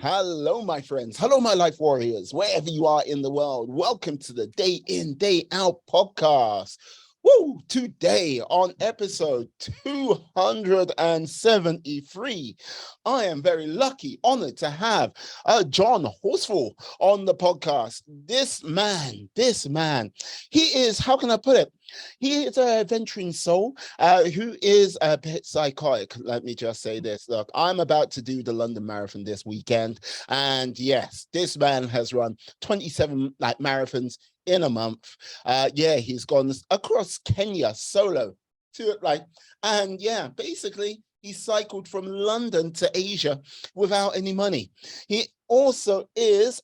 Hello, my friends. Hello, my life warriors, wherever you are in the world. Welcome to the Day In, Day Out podcast. Woo! Today on episode 273, I am very lucky, honored to have John Horsfall on the podcast. This man, he is, how can I put it? He is a adventuring soul who is a bit psychotic. Let me just say this. Look, I'm about to do the London Marathon this weekend. And yes, this man has run 27 marathons in a month. He's gone across Kenya solo basically he cycled from London to Asia without any money. He also is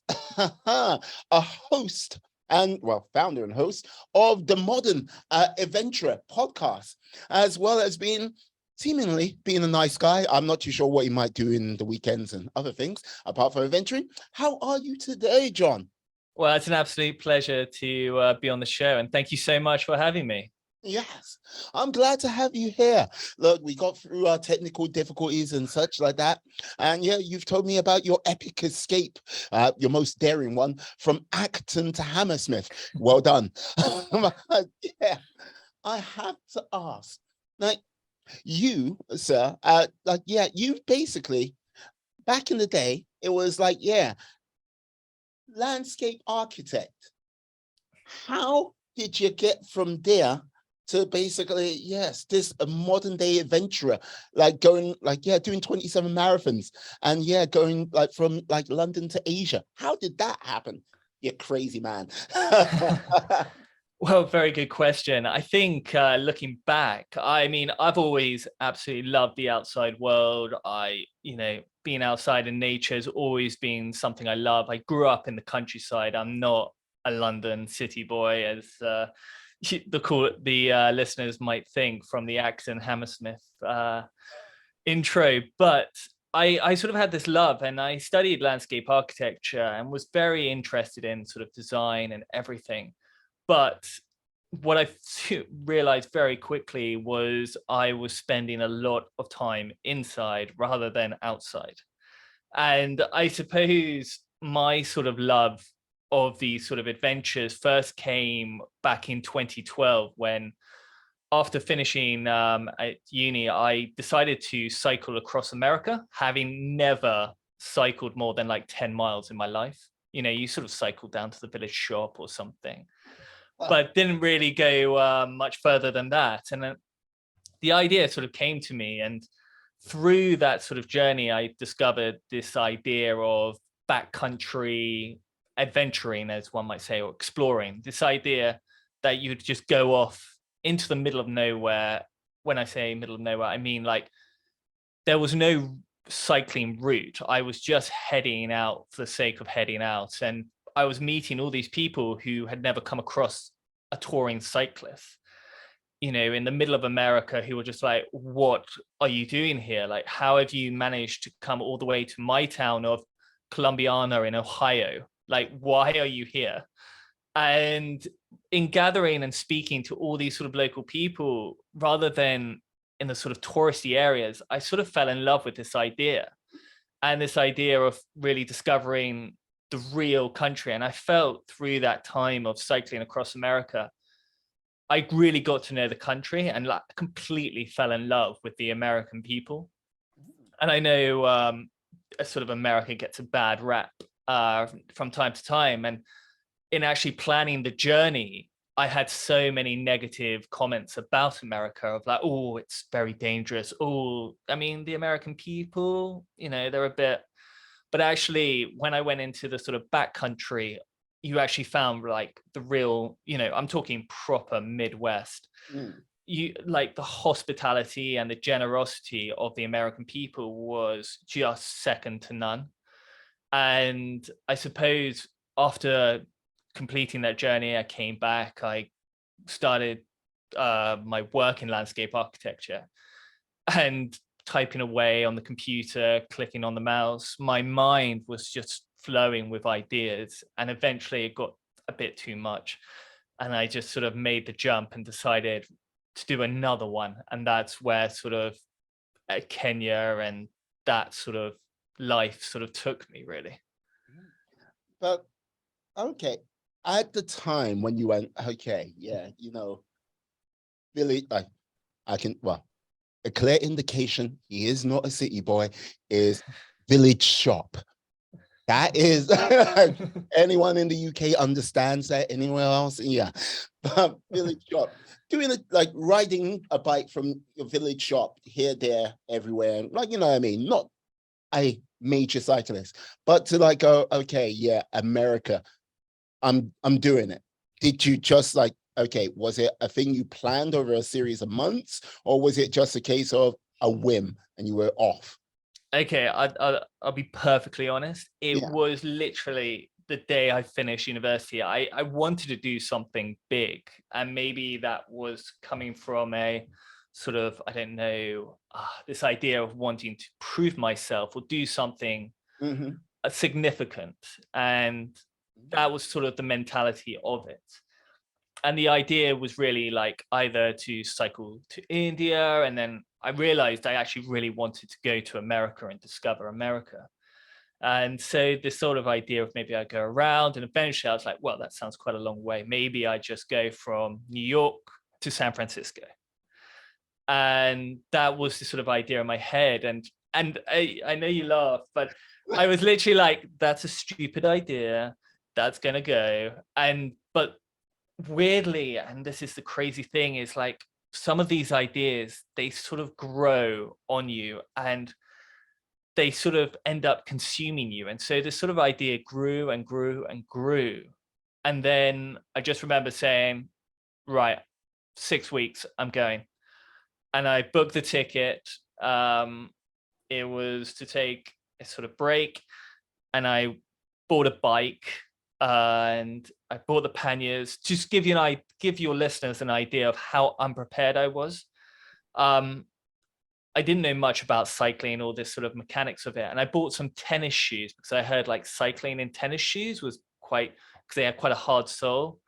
a host founder and host of the Modern Adventurer podcast, as well as seemingly being a nice guy. I'm not too sure what he might do in the weekends and other things apart from adventuring. How are you today, John? Well, it's an absolute pleasure to be on the show, and thank you so much for having me. Yes, I'm glad to have you here. Look, we got through our technical difficulties and such like that. And yeah, you've told me about your epic escape, your most daring one, from Acton to Hammersmith. Well done. Yeah, I have to ask, you, sir, you basically, back in the day, it was landscape architect. How did you get from there to basically, yes, this a modern day adventurer, doing 27 marathons and going from London to Asia? How did that happen? You crazy man. Well, very good question. I think looking back, I've always absolutely loved the outside world. Being outside in nature has always been something I love. I grew up in the countryside. I'm not a London city boy, as the listeners might think from the Acton Hammersmith intro, but I sort of had this love, and I studied landscape architecture and was very interested in sort of design and everything. But what I realized very quickly was I was spending a lot of time inside rather than outside. And I suppose my sort of love of these sort of adventures first came back in 2012 when, after finishing at uni, I decided to cycle across America, having never cycled more than 10 miles in my life. You sort of cycle down to the village shop or something, but didn't really go much further than that. And then the idea sort of came to me, and through that sort of journey, I discovered this idea of backcountry adventuring, as one might say, or exploring. This idea that you'd just go off into the middle of nowhere. When I say middle of nowhere, I mean there was no cycling route. I was just heading out for the sake of heading out. And I was meeting all these people who had never come across a touring cyclist, in the middle of America, who were just like, what are you doing here? How have you managed to come all the way to my town of Columbiana in Ohio? Why are you here? And in gathering and speaking to all these sort of local people, rather than in the sort of touristy areas, I sort of fell in love with this idea, and this idea of really discovering the real country. And I felt through that time of cycling across America, I really got to know the country and completely fell in love with the American people. And I know sort of America gets a bad rap from time to time. And in actually planning the journey, I had so many negative comments about America of oh, it's very dangerous. Oh, the American people, they're a bit. But actually, when I went into the sort of backcountry, you actually found the real, I'm talking proper Midwest. You the hospitality and the generosity of the American people was just second to none. And I suppose after completing that journey, I came back. I started my work in landscape architecture, and typing away on the computer, clicking on the mouse, my mind was just flowing with ideas. And eventually it got a bit too much. And I just sort of made the jump and decided to do another one. And that's where sort of Kenya and that sort of life sort of took me, really. But okay, at the time when you went, okay, yeah, Billy, I can, well, a clear indication he is not a city boy is village shop. That is anyone in the UK understands that. Anywhere else, yeah. But village shop, doing it like riding a bike from your village shop here, there, everywhere, like what I mean. Not a major cyclist, but to like go, okay, yeah, America, I'm doing it. Did you just like, okay, was it a thing you planned over a series of months, or was it just a case of a whim and you were off? Okay, I'll be perfectly honest. It Yeah. was literally the day I finished university. I wanted to do something big, and maybe that was coming from a sort of, I don't know, this idea of wanting to prove myself or do something Mm-hmm. significant, and that was sort of the mentality of it. And the idea was really like either to cycle to India, and then I realized I actually really wanted to go to America and discover America. And so this sort of idea of maybe I go around, and eventually I was like, well, that sounds quite a long way. Maybe I just go from New York to San Francisco. And that was the sort of idea in my head. And I know you laugh, but I was literally like, that's a stupid idea. That's gonna go. But weirdly, and this is the crazy thing, is like some of these ideas, they sort of grow on you, and they sort of end up consuming you. And so this sort of idea grew and grew and grew. And then I just remember saying, right, 6 weeks, I'm going. And I booked the ticket. It was to take a sort of break, and I bought a bike, and I bought the panniers. Just give your listeners an idea of how unprepared I was. I didn't know much about cycling or this sort of mechanics of it, and I bought some tennis shoes because I heard like cycling in tennis shoes was quite, because they had quite a hard sole.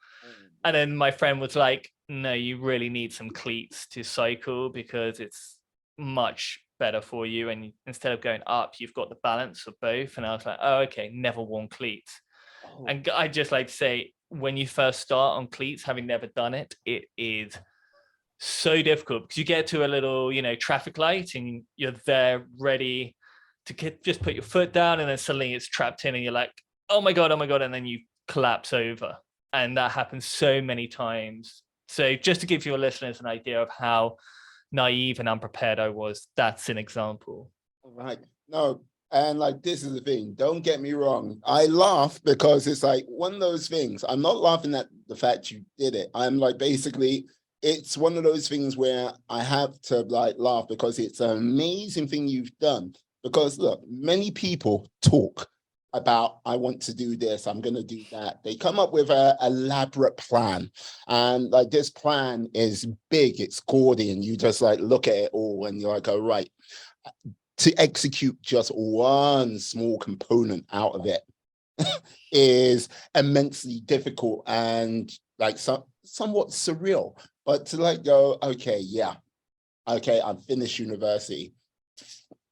And then my friend was like, no, you really need some cleats to cycle because it's much better for you. And instead of going up, you've got the balance of both. And I was like, oh, okay, never worn cleats. Oh, And I just like to say, when you first start on cleats, having never done it, it is so difficult because you get to a little, traffic light, and you're there ready to just put your foot down, and then suddenly it's trapped in, and you're like, oh my God, and then you collapse over. And that happens so many times. So just to give your listeners an idea of how naive and unprepared I was, that's an example. right. No, and like this is the thing. Don't get me wrong. I laugh because it's like one of those things. I'm not laughing at the fact you did it. I'm like basically, it's one of those things where I have to like laugh because it's an amazing thing you've done. Because look, many people talk about I want to do this, I'm going to do that. They come up with a elaborate plan, and like this plan is big, it's gaudy, and you just like look at it all, and you're like, oh right, to execute just one small component out of it is immensely difficult and like somewhat surreal. But to like go, okay, yeah, okay, I've finished university.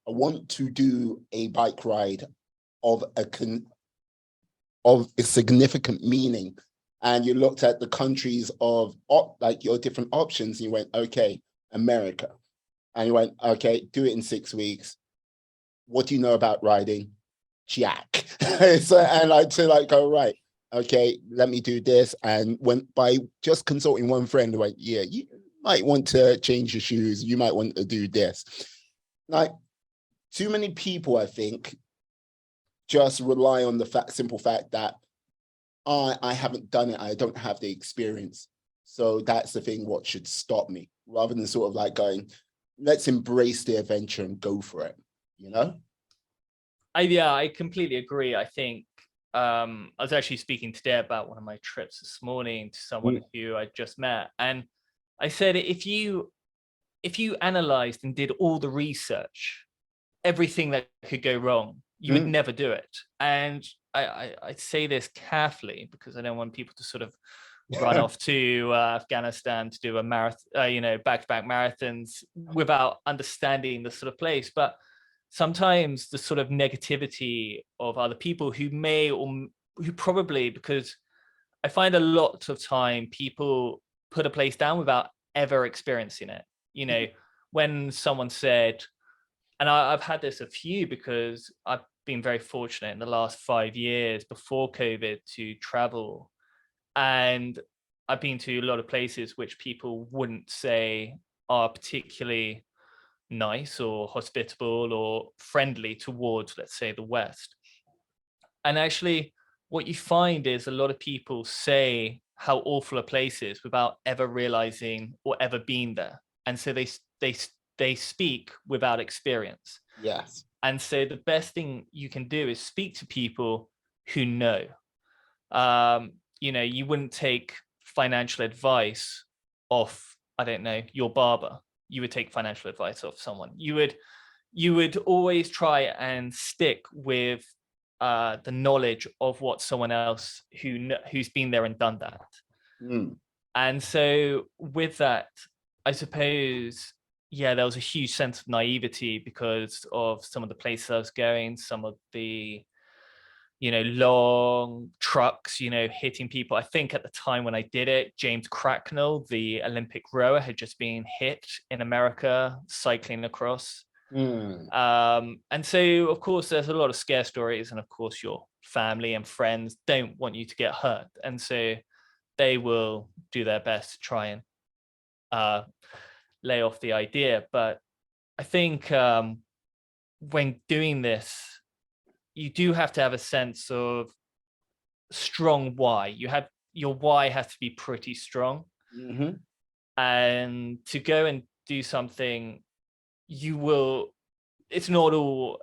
I want to do a bike ride of a significant meaning, and you looked at the countries of like your different options, and you went, okay, America, and you went, okay, do it in 6 weeks. What do you know about riding? Jack. So, and like to like go, right, okay, let me do this. And when by just consulting one friend, went, yeah, you might want to change your shoes, you might want to do this. Like too many people, I think, just rely on the simple fact that I haven't done it, I don't have the experience. So that's the thing, what should stop me, rather than sort of like going, let's embrace the adventure and go for it, you know? Yeah, I completely agree. I think I was actually speaking today about one of my trips this morning to someone who I just met, and I said, if you analyzed and did all the research, everything that could go wrong, you would never do it. And I say this carefully because I don't want people to sort of run off to Afghanistan to do a marathon, back-to-back marathons without understanding the sort of place. But sometimes the sort of negativity of other people who may, or who probably, because I find a lot of time people put a place down without ever experiencing it. You know, when someone said, and I've had this a few, because I've been very fortunate in the last 5 years before COVID to travel. And I've been to a lot of places which people wouldn't say are particularly nice or hospitable or friendly towards, let's say, the West. And actually, what you find is a lot of people say how awful a place is without ever realizing or ever being there. And so they speak without experience. Yes. And so the best thing you can do is speak to people who know. You know, you wouldn't take financial advice off, I don't know, your barber. You would take financial advice off someone. You would always try and stick with the knowledge of what someone else who's been there and done that. Mm. And so with that, I suppose, yeah, there was a huge sense of naivety because of some of the places I was going, some of the, you know, long trucks, you know, hitting people. I think at the time when I did it, James Cracknell, the Olympic rower, had just been hit in America cycling across. And so, of course, there's a lot of scare stories, and of course, your family and friends don't want you to get hurt, and so they will do their best to try and lay off the idea. But I think when doing this, you do have to have a sense of strong why. Your why has to be pretty strong, and to go and do something, you will. It's not all.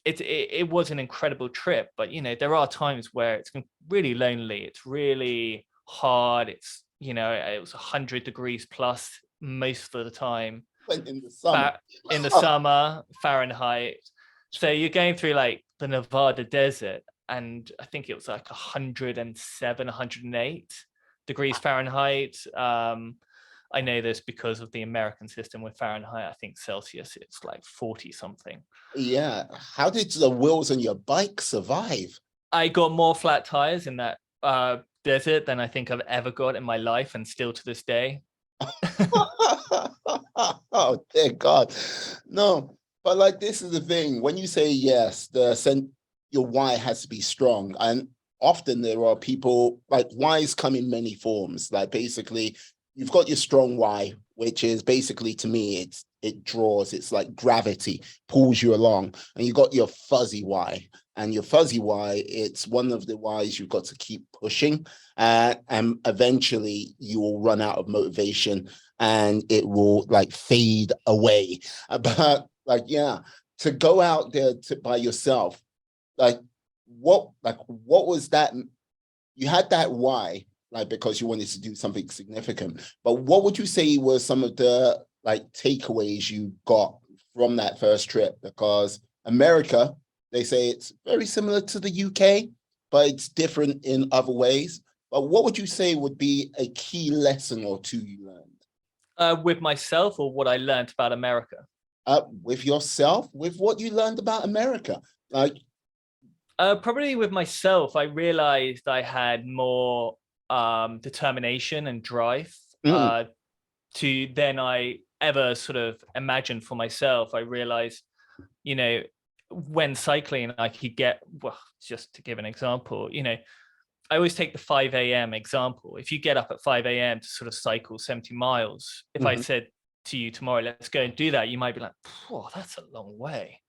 It was an incredible trip, but you know there are times where it's really lonely. It's really hard. It's, you know, it was 100 degrees plus most of the time. Went in the summer. In the summer, Fahrenheit. So you're going through like the Nevada desert, and I think it was like 107, 108 degrees Fahrenheit. I know this because of the American system with Fahrenheit. I think Celsius, it's like 40 something. Yeah. How did the wheels on your bike survive? I got more flat tires in that desert than I think I've ever got in my life, and still to this day. Oh, dear God. No, but like this is the thing. When you say yes, your why has to be strong. And often there are people, like, whys come in many forms. Like basically, you've got your strong why, which is basically, to me, it's like gravity pulls you along. And you got your fuzzy why. And your fuzzy why, it's one of the whys you've got to keep pushing. And eventually you will run out of motivation and it will like fade away. But like, yeah, to go out there by yourself, like what was that? You had that why, like, because you wanted to do something significant. But what would you say were some of the like takeaways you got from that first trip? Because America, they say it's very similar to the UK, but it's different in other ways. But what would you say would be a key lesson or two you learned? With myself, or what I learned about America? With yourself, with what you learned about America. Like, probably with myself, I realized I had more determination and drive than I ever sort of imagined for myself. I realized, you know, when cycling, I could get, well, just to give an example, you know, I always take the 5 a.m. example. If you get up at 5 a.m. to sort of cycle 70 miles, if I said to you tomorrow, let's go and do that, you might be like, oh, that's a long way.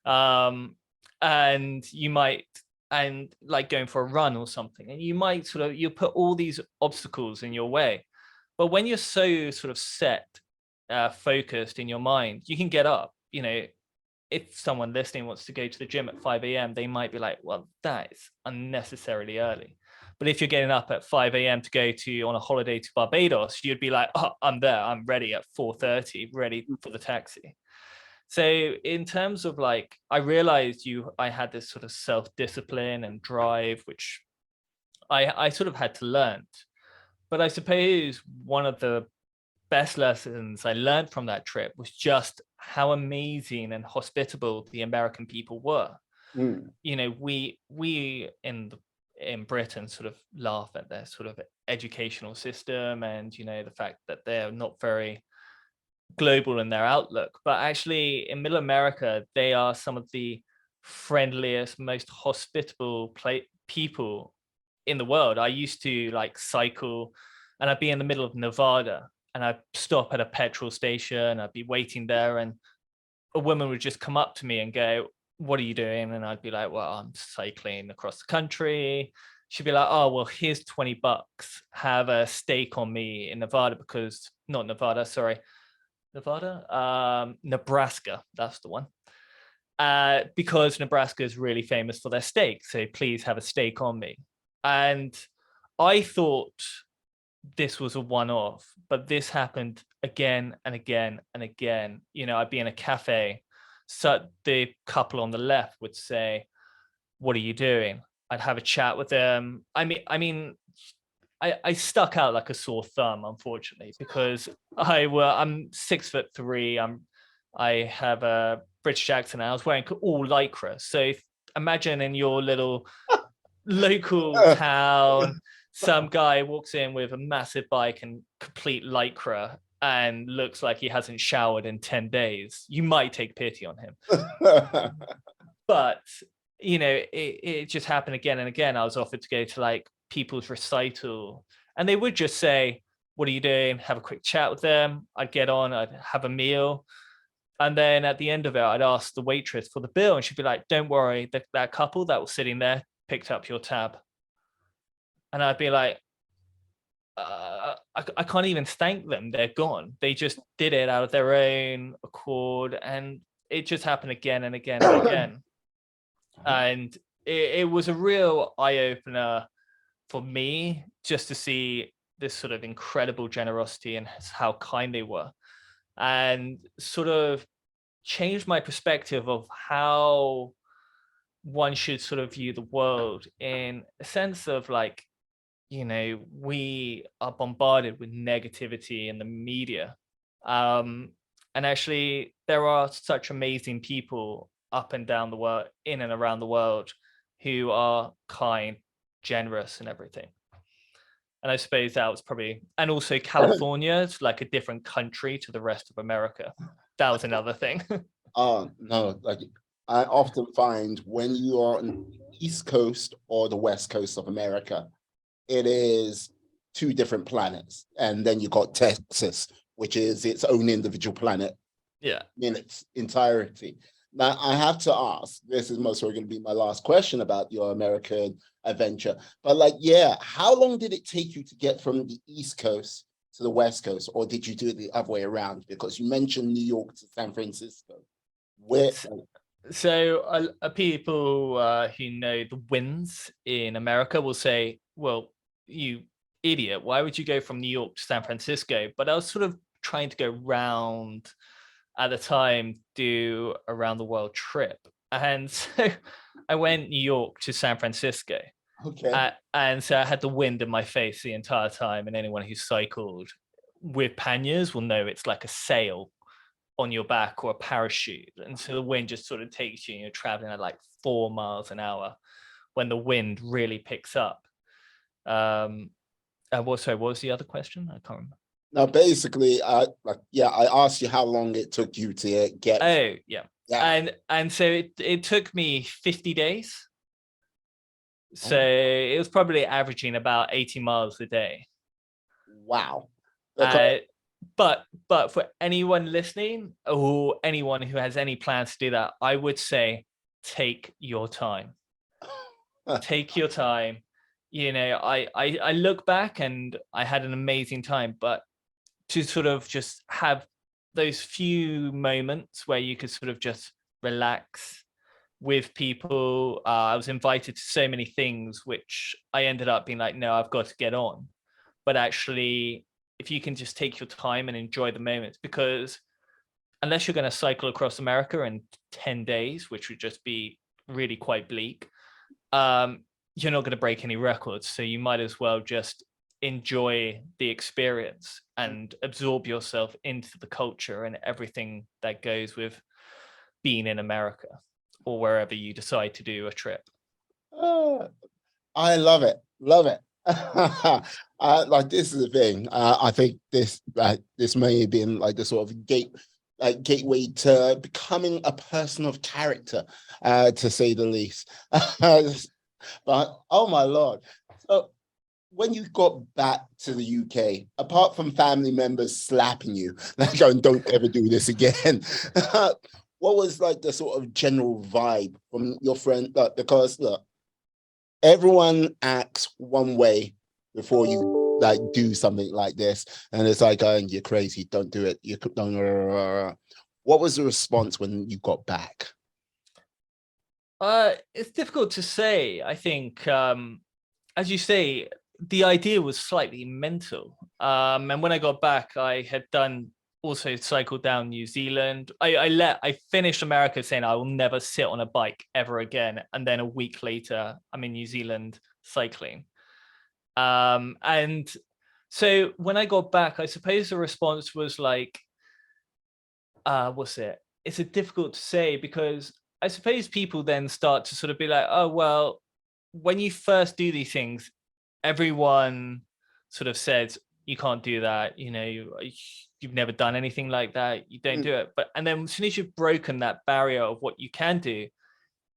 And you might, and like going for a run or something, and you might sort of, you put all these obstacles in your way. But when you're so sort of set, focused in your mind, you can get up. You know, if someone listening wants to go to the gym at 5 a.m., they might be like, well, that is unnecessarily early. But if you're getting up at 5 a.m. to go to on a holiday to Barbados, you'd be like, oh, I'm there. I'm ready at 4:30, ready for the taxi. So in terms of like, I realized I had this sort of self-discipline and drive, which I sort of had to learn. But I suppose one of the best lessons I learned from that trip was just how amazing and hospitable the American people were. You know, we in Britain sort of laugh at their sort of educational system and, you know, the fact that they're not very global in their outlook, but actually in Middle America, they are some of the friendliest, most hospitable people in the world. I used to like cycle and I'd be in the middle of Nevada and I'd stop at a petrol station, I'd be waiting there, and a woman would just come up to me and go, "What are you doing?" And I'd be like, "Well, I'm cycling across the country." She'd be like, "Oh, well, here's $20. Have a steak on me in Nevada," because not Nevada, sorry, Nebraska, that's the one. Because Nebraska is really famous for their steak, so please have a steak on me. And I thought this was a one-off, but this happened again and again and again. You know, I'd be in a cafe, so the couple on the left would say, "What are you doing?" I'd have a chat with them. I stuck out like a sore thumb, unfortunately, because I'm 6'3". I have a British accent. I was wearing all lycra. So imagine in your little local town, some guy walks in with a massive bike and complete lycra and looks like he hasn't showered in 10 days. You might take pity on him. But, you know, it just happened again and again. I was offered to go to like people's recital and they would just say, "What are you doing?" Have a quick chat with them. I'd get on, I'd have a meal. And then at the end of it, I'd ask the waitress for the bill and she'd be like, "Don't worry, that couple that was sitting there picked up your tab." And I'd be like, I can't even thank them. They're gone. They just did it out of their own accord. And it just happened again and again and again. And it was a real eye-opener for me just to see this sort of incredible generosity and how kind they were, and sort of changed my perspective of how one should sort of view the world, in a sense of like, you know, we are bombarded with negativity in the media. And actually, there are such amazing people up and down the world, in and around the world, who are kind, generous, and everything. And I suppose that was probably, and also California is like a different country to the rest of America. That was another thing. No, like I often find when you are on the East Coast or the West Coast of America, it is two different planets. And then you got Texas, which is its own individual planet Yeah. in its entirety. Now, I have to ask, this is most probably going to be my last question about your American adventure, but like, yeah, how long did it take you to get from the East Coast to the West Coast, or did you do it the other way around? Because you mentioned New York to San Francisco. Where? So people who know the winds in America will say, "Well, you idiot, why would you go from New York to San Francisco?" But I was sort of trying to go round at the time, do a round the world trip. And so I went New York to San Francisco. Okay. And so I had the wind in my face the entire time. And anyone who cycled with panniers will know it's like a sail on your back or a parachute. And so the wind just sort of takes you and you're traveling at like 4 miles an hour when the wind really picks up. What was the other question? I can't remember. Now, basically, I asked you how long it took you to get. Oh, yeah. And so it took me 50 days. So it was probably averaging about 80 miles a day. Wow. But for anyone listening or anyone who has any plans to do that, I would say take your time. Take your time. You know, I look back and I had an amazing time, but to sort of just have those few moments where you could sort of just relax with people. I was invited to so many things, which I ended up being like, no, I've got to get on. But actually, if you can just take your time and enjoy the moments, because unless you're going to cycle across America in 10 days, which would just be really quite bleak, you're not going to break any records. So you might as well just enjoy the experience and absorb yourself into the culture and everything that goes with being in America or wherever you decide to do a trip. I love it. Love it. Like, this is the thing. I think this may have been like the sort of gateway to becoming a person of character, to say the least. But oh my Lord. So when you got back to the UK, apart from family members slapping you, like going, don't ever do this again, what was like the sort of general vibe from your friend? Because look, everyone acts one way before you like do something like this, and it's like going, you're crazy, don't do it. You don't. What was the response when you got back? It's difficult to say. I think, as you say, the idea was slightly mental. And when I got back, I had also cycled down New Zealand. I finished America saying I will never sit on a bike ever again. And then a week later, I'm in New Zealand cycling. And so when I got back, I suppose the response was like, what's it? It's difficult to say, because I suppose people then start to sort of be like, oh, well, when you first do these things, everyone sort of says, you can't do that. You've never done anything like that. You don't do it. And then as soon as you've broken that barrier of what you can do,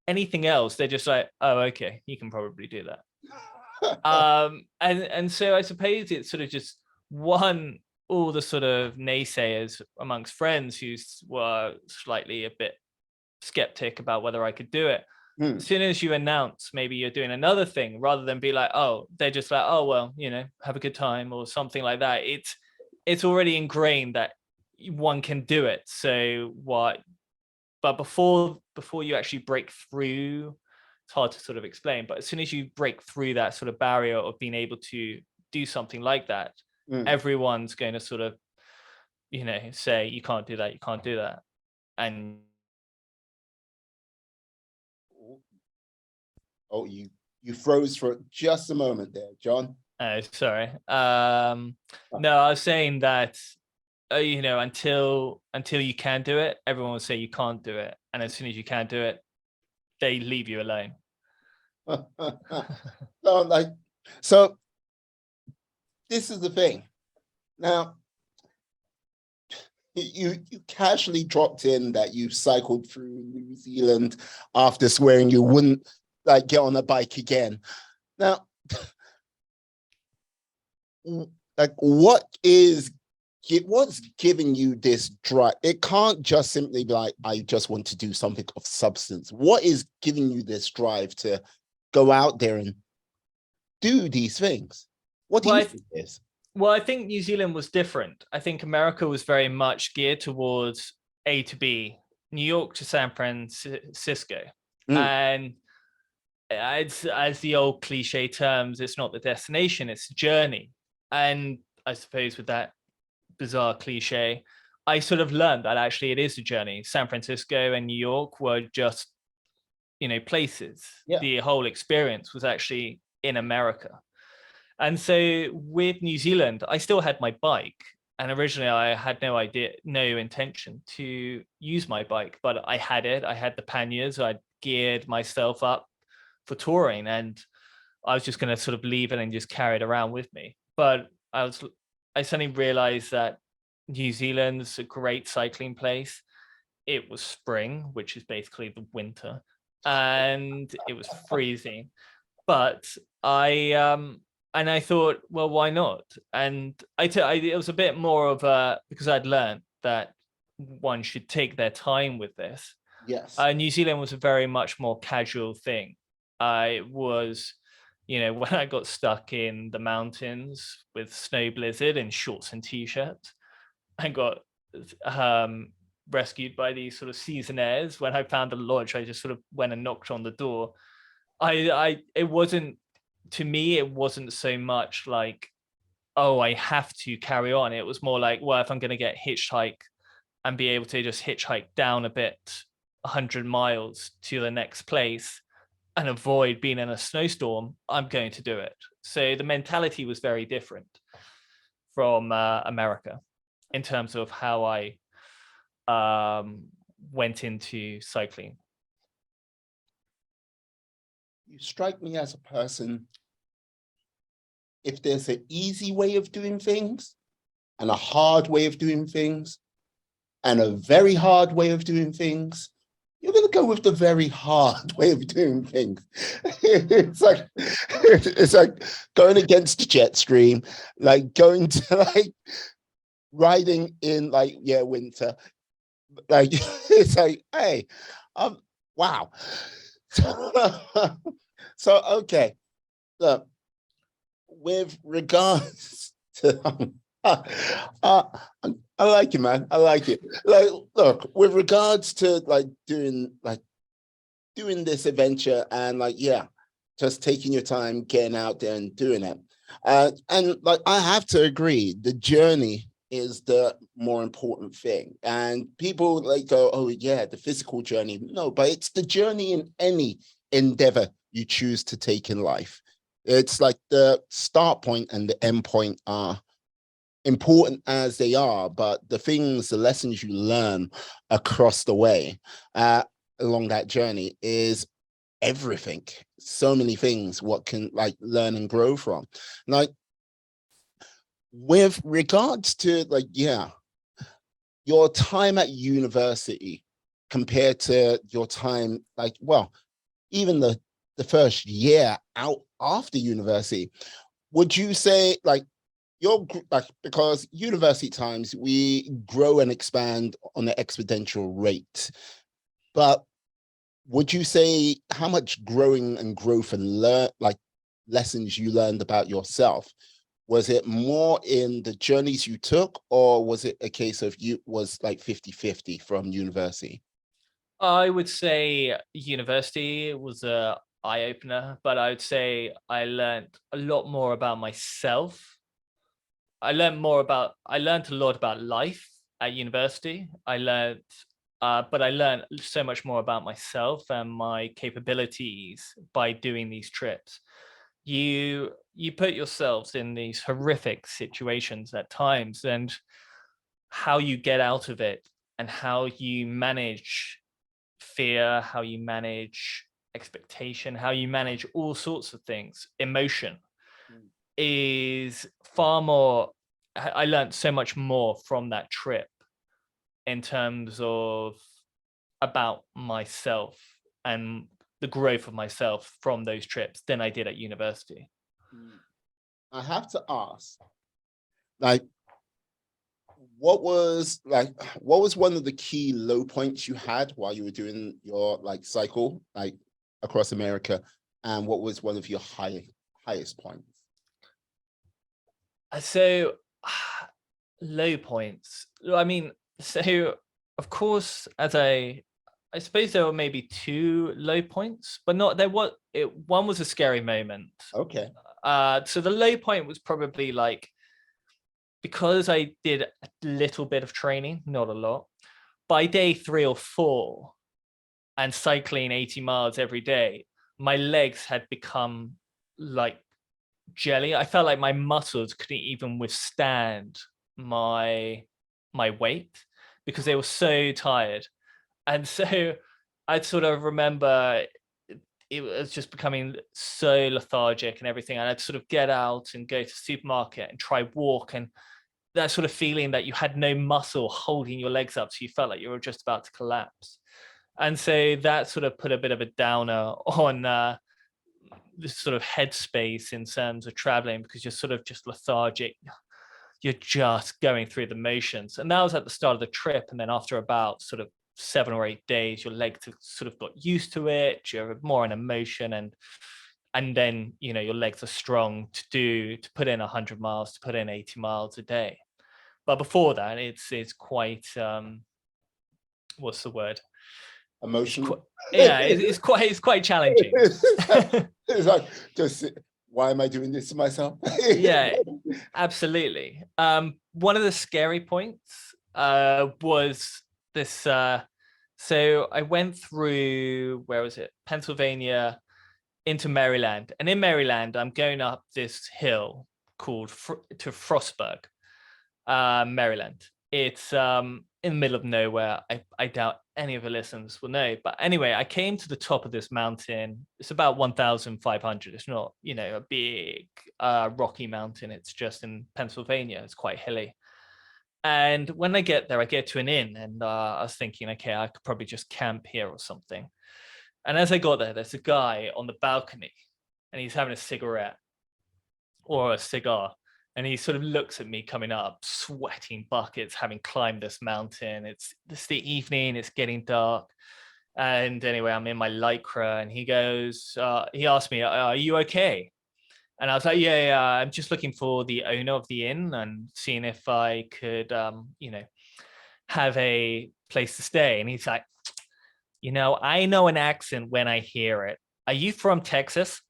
anything else, they're just like, oh, okay, you can probably do that. And so I suppose it's sort of just all the sort of naysayers amongst friends who were slightly a bit skeptic about whether I could do it. As soon as you announce maybe you're doing another thing, rather than be like, oh, they're just like, oh, well, have a good time or something like that. It's already ingrained that one can do it. So what? But before you actually break through, it's hard to sort of explain. But as soon as you break through that sort of barrier of being able to do something like that, everyone's going to sort of, say, you can't do that, you can't do that. And oh, you froze for just a moment there, John. oh, sorry. No, I was saying that until you can do it, everyone will say you can't do it, and as soon as you can do it, they leave you alone. So this is the thing. Now, you casually dropped in that you cycled through New Zealand after swearing you wouldn't like get on a bike again. Now, like, what's giving you this drive? It can't just simply be like, I just want to do something of substance. What is giving you this drive to go out there and do these things? What do you think it is? Well, I think New Zealand was different. I think America was very much geared towards A to B, New York to San Francisco. And as the old cliche terms, it's not the destination, it's the journey. And I suppose with that bizarre cliche, I sort of learned that actually it is a journey. San Francisco and New York were just, places. Yeah. The whole experience was actually in America. And so with New Zealand, I still had my bike. And originally I had no intention to use my bike, but I had it. I had the panniers. I'd geared myself up for touring, and I was just going to sort of leave it and just carry it around with me. But I suddenly realized that New Zealand's a great cycling place. It was spring, which is basically the winter, and it was freezing. But I thought, well, why not? And it was a bit more of because I'd learned that one should take their time with this. Yes. New Zealand was a very much more casual thing. It was, when I got stuck in the mountains with snow blizzard in shorts and t-shirts, I got rescued by these sort of seasonaires. When I found the lodge, I just sort of went and knocked on the door. It wasn't, to me, it wasn't so much like, oh, I have to carry on. It was more like, well, if I'm going to get hitchhike and be able to just hitchhike down a bit, 100 miles to the next place, and avoid being in a snowstorm, I'm going to do it. So the mentality was very different from America in terms of how I went into cycling. You strike me as a person, if there's an easy way of doing things and a hard way of doing things and a very hard way of doing things, you're going to go with the very hard way of doing things. It's like going against the jet stream, like going to like riding in like, yeah, winter. Like, it's like, hey, wow. So okay, look, with regards to I like it, man. I like it. Like, look, with regards to like doing this adventure and like, yeah, just taking your time, getting out there and doing it. And like, I have to agree, the journey is the more important thing. And people like go, oh yeah, the physical journey. No, but it's the journey in any endeavor you choose to take in life. It's like the start point and the end point are important as they are, but the lessons you learn across the way, along that journey is everything. So many things what can like learn and grow from. Like with regards to like, yeah, your time at university compared to your time, like, well, even the first year out after university, would you say like you're like, because university times we grow and expand on an exponential rate, but would you say how much growing and growth and lessons you learned about yourself, was it more in the journeys you took, or was it a case of you was like 50-50 from university? I would say university was a eye opener, but I would say I learned a lot more about myself. I learned a lot about life at university. But I learned so much more about myself and my capabilities by doing these trips. You put yourselves in these horrific situations at times, and how you get out of it and how you manage fear, how you manage expectation, how you manage all sorts of things, emotion is far more. I learned so much more from that trip in terms of about myself and the growth of myself from those trips than I did at university. I have to ask, like, what was one of the key low points you had while you were doing your like cycle like across America, and what was one of your highest points? So low points. I mean, so of course, I suppose there were maybe two low points, but not there was it. One was a scary moment. Okay. So the low point was probably like, because I did a little bit of training, not a lot. By day 3 or 4, and cycling 80 miles every day, my legs had become like jelly. I felt like my muscles couldn't even withstand my weight because they were so tired. And so I'd sort of remember it was just becoming so lethargic and everything. And I'd sort of get out and go to the supermarket and try walk, and that sort of feeling that you had no muscle holding your legs up, so you felt like you were just about to collapse. And so that sort of put a bit of a downer on this sort of headspace in terms of traveling, because you're sort of just lethargic. You're just going through the motions. And that was at the start of the trip. And then after about sort of 7 or 8 days, your legs have sort of got used to it. You're more in emotion, and then your legs are strong to put in 100 miles, to put in 80 miles a day. But before that, it's quite what's the word? Emotional. It's quite challenging. It's like, just why am I doing this to myself? Yeah, absolutely. One of the scary points was this. So I went through, where was it? Pennsylvania, into Maryland. And in Maryland, I'm going up this hill called to Frostburg, Maryland. It's in the middle of nowhere. I doubt any of the listeners will know. But anyway, I came to the top of this mountain. It's about 1,500. It's not, a big rocky mountain. It's just in Pennsylvania. It's quite hilly. And when I get there, I get to an inn, and I was thinking, okay, I could probably just camp here or something. And as I got there, there's a guy on the balcony, and he's having a cigarette or a cigar. And he sort of looks at me coming up, sweating buckets, having climbed this mountain. It's the evening, it's getting dark. And anyway, I'm in my Lycra, and he asked me, are you okay? And I was like, yeah, I'm just looking for the owner of the inn and seeing if I could, have a place to stay. And he's like, I know an accent when I hear it. Are you from Texas?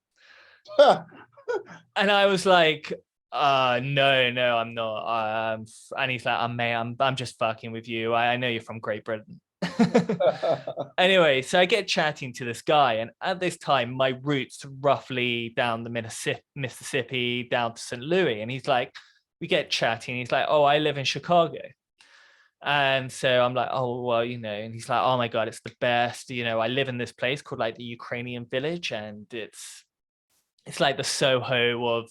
And I was like, no, I'm not. And he's like, I'm just fucking with you. I know you're from Great Britain. Anyway, so I get chatting to this guy, and at this time, my route's roughly down the Mississippi down to St. Louis. And he's like, we get chatting. He's like, oh, I live in Chicago. And so I'm like, oh, well, and he's like, oh my God, it's the best. I live in this place called like the Ukrainian Village, and it's like the Soho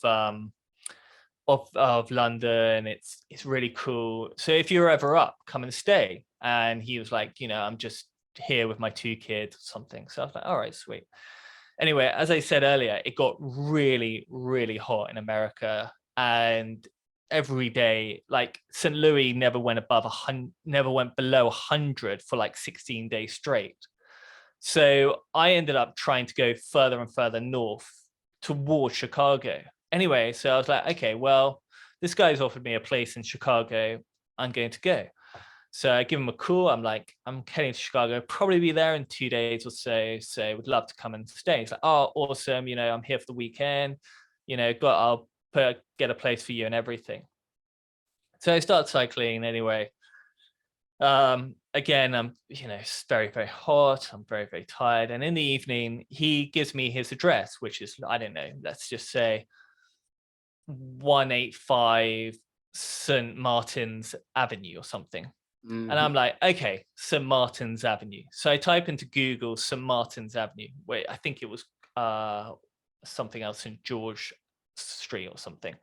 of London. It's really cool. So if you're ever up, come and stay. And he was like, I'm just here with my 2 kids or something. So I was like, all right, sweet. Anyway, as I said earlier, it got really, really hot in America, and every day, like St. Louis never went below 100 for like 16 days straight. So I ended up trying to go further and further north towards Chicago. Anyway, so I was like, okay, well, this guy's offered me a place in Chicago. I'm going to go. So I give him a call. I'm like, I'm heading to Chicago, probably be there in 2 days or so. So would love to come and stay. He's like, oh, awesome. I'm here for the weekend. I'll get a place for you and everything. So I start cycling anyway. Again, I'm, it's very, very hot. I'm very, very tired. And in the evening, he gives me his address, which is, I don't know, let's just say 185 St. Martin's Avenue or something. Mm-hmm. And I'm like, okay, St. Martin's Avenue. So I type into Google St. Martin's Avenue. Wait, I think it was something else, St. George Street or something.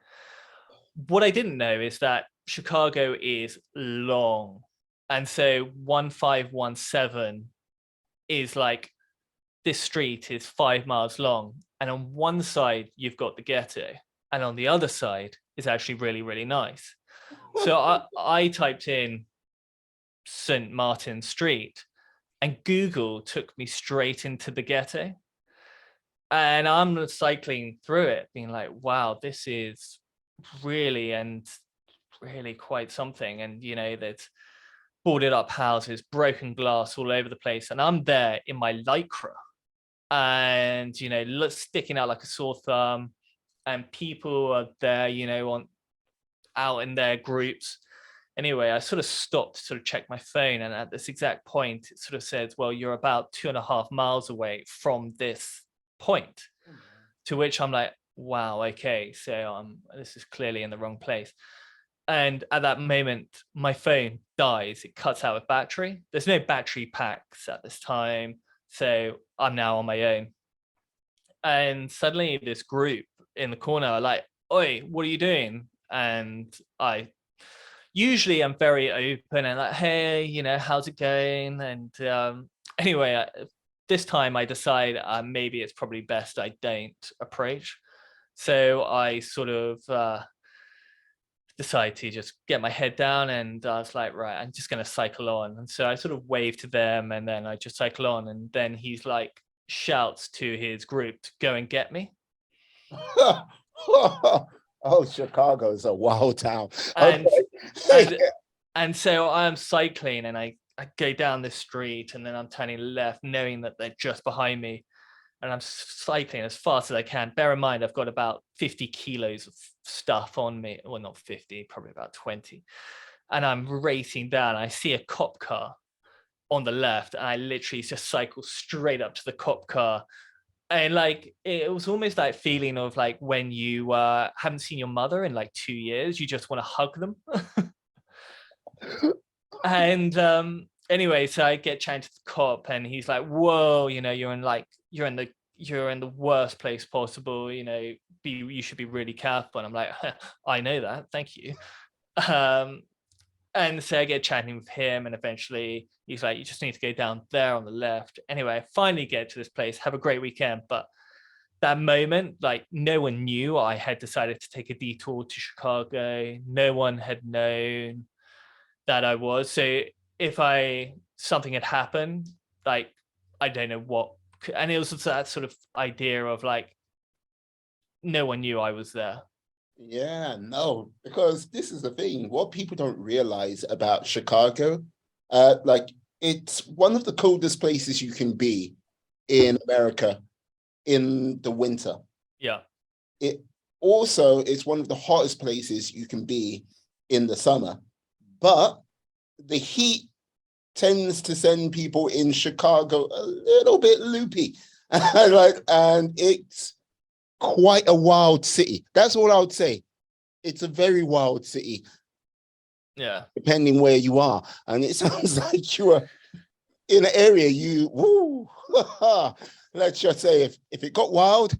What I didn't know is that Chicago is long. And so 1517 is like, this street is 5 miles long. And on one side, you've got the ghetto. And on the other side is actually really, really nice. So I typed in St. Martin Street, and Google took me straight into the ghetto. And I'm cycling through it, being like, wow, this is really quite something. And, there's boarded up houses, broken glass all over the place. And I'm there in my Lycra and, sticking out like a sore thumb. And people are there, out in their groups. Anyway, I sort of stopped to sort of check my phone. And at this exact point, it sort of says, well, you're about 2.5 miles away from this point. Mm-hmm. To which I'm like, wow, okay, so this is clearly in the wrong place. And at that moment, my phone dies. It cuts out with battery. There's no battery packs at this time. So I'm now on my own. And suddenly this group in the corner are like, oi, what are you doing? And I usually am very open and like, hey, how's it going? And anyway, this time I decide maybe it's probably best I don't approach. So I sort of decide to just get my head down, and I was like, right, I'm just going to cycle on. And so I sort of wave to them, and then I just cycle on. And then he's like, shouts to his group to go and get me. Oh, Chicago is a wild town. And, and so I'm cycling, and I go down this street, and then I'm turning left, knowing that they're just behind me. And I'm cycling as fast as I can. Bear in mind, I've got about 50 kilos of stuff on me. Well, not 50, probably about 20. And I'm racing down. I see a cop car on the left, and I literally just cycle straight up to the cop car. And like it was almost that feeling of like when you haven't seen your mother in like 2 years, you just want to hug them. And anyway, so I get chatting to the cop, and he's like, "Whoa, you know, you're in the worst place possible. You know, you should be really careful." And I'm like, "I know that, thank you." Um, and so I get chatting with him, and eventually he's like, "You just need to go down there on the left." Anyway, I finally get to this place. Have a great weekend, but that moment, like no one knew I had decided to take a detour to Chicago. No one had known that I was. So if something had happened, like I don't know what, and it was that sort of idea of like no one knew I was there. Yeah, no, because this is the thing. What people don't realize about Chicago, like it's one of the coldest places you can be in America in the winter. Yeah. It also is one of the hottest places you can be in the summer. But the heat tends to send people in Chicago a little bit loopy. And it's quite a wild city. That's all I would say. It's a very wild city. Yeah. Depending where you are. And it sounds like you are in an area let's just say if it got wild.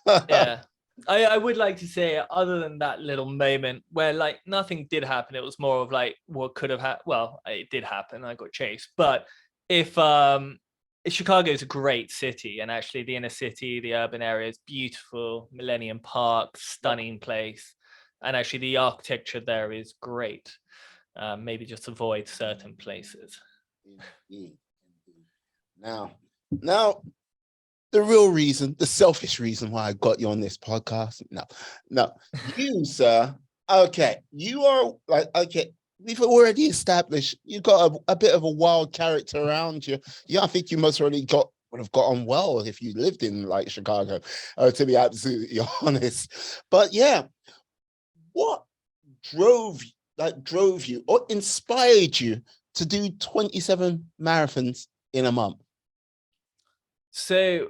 Yeah. I would like to say, other than that little moment where like nothing did happen, it was more of like what could have happened. Well, it did happen. I got chased. But if Chicago is a great city, and actually the inner city, the urban area is beautiful. Millennium Park, stunning place, and actually the architecture there is great. Maybe just avoid certain places. Indeed. Now, the real reason, the selfish reason why I got you on this podcast. No, you, sir. Okay, you are like, okay, we've already established you've got a bit of a wild character around you. Yeah, I think you must already would have got on well if you lived in like Chicago, to be absolutely honest. But yeah, what drove drove you or inspired you to do 27 marathons in a month? So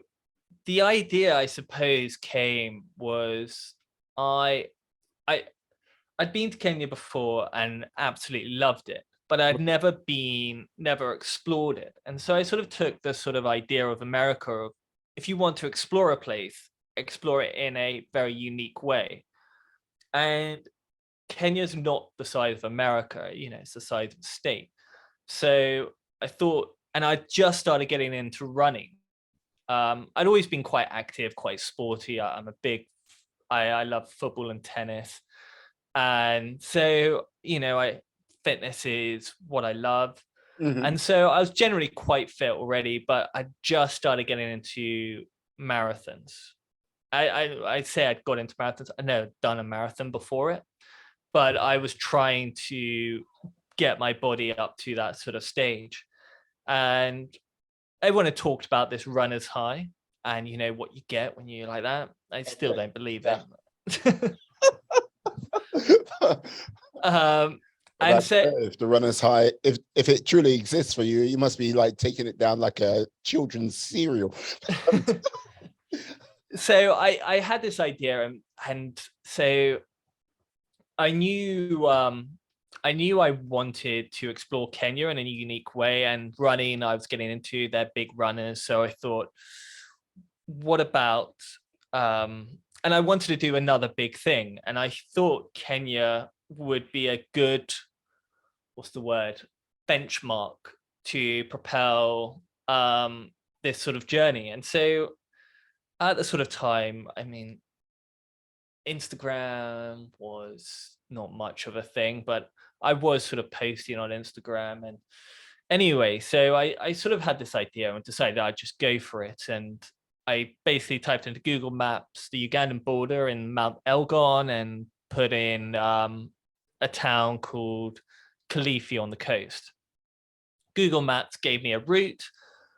the idea, I suppose, came was I I I'd been to Kenya before and absolutely loved it, but I'd never explored it. And so I sort of took this sort of idea of America of if you want to explore a place, explore it in a very unique way. And Kenya's not the size of America, you know, it's the size of a state. So I thought, and I just started getting into running. I'd always been quite active, quite sporty. I'm a big, I love football and tennis. And so, you know, fitness is what I love. Mm-hmm. And so I was generally quite fit already, but I just started getting into marathons. I'd say I'd got into marathons. I never done a marathon before it, but I was trying to get my body up to that sort of stage. And everyone had talked about this runner's high and you know what you get when you're like that. I still don't believe it. um, and so If the runner's high, if it truly exists for you, you must be like taking it down like a children's cereal. so I had this idea, and so I knew I wanted to explore Kenya in a unique way, and running I was getting into. They're big runners, so I thought, what about and I wanted to do another big thing, and I thought Kenya would be a good, what's the word, benchmark to propel this sort of journey. And so at the sort of time, I mean, Instagram was not much of a thing, but I was sort of posting on Instagram. And anyway, so I sort of had this idea and decided I'd just go for it. And I basically typed into Google Maps the Ugandan border in Mount Elgon and put in a town called Kilifi on the coast. Google Maps gave me a route.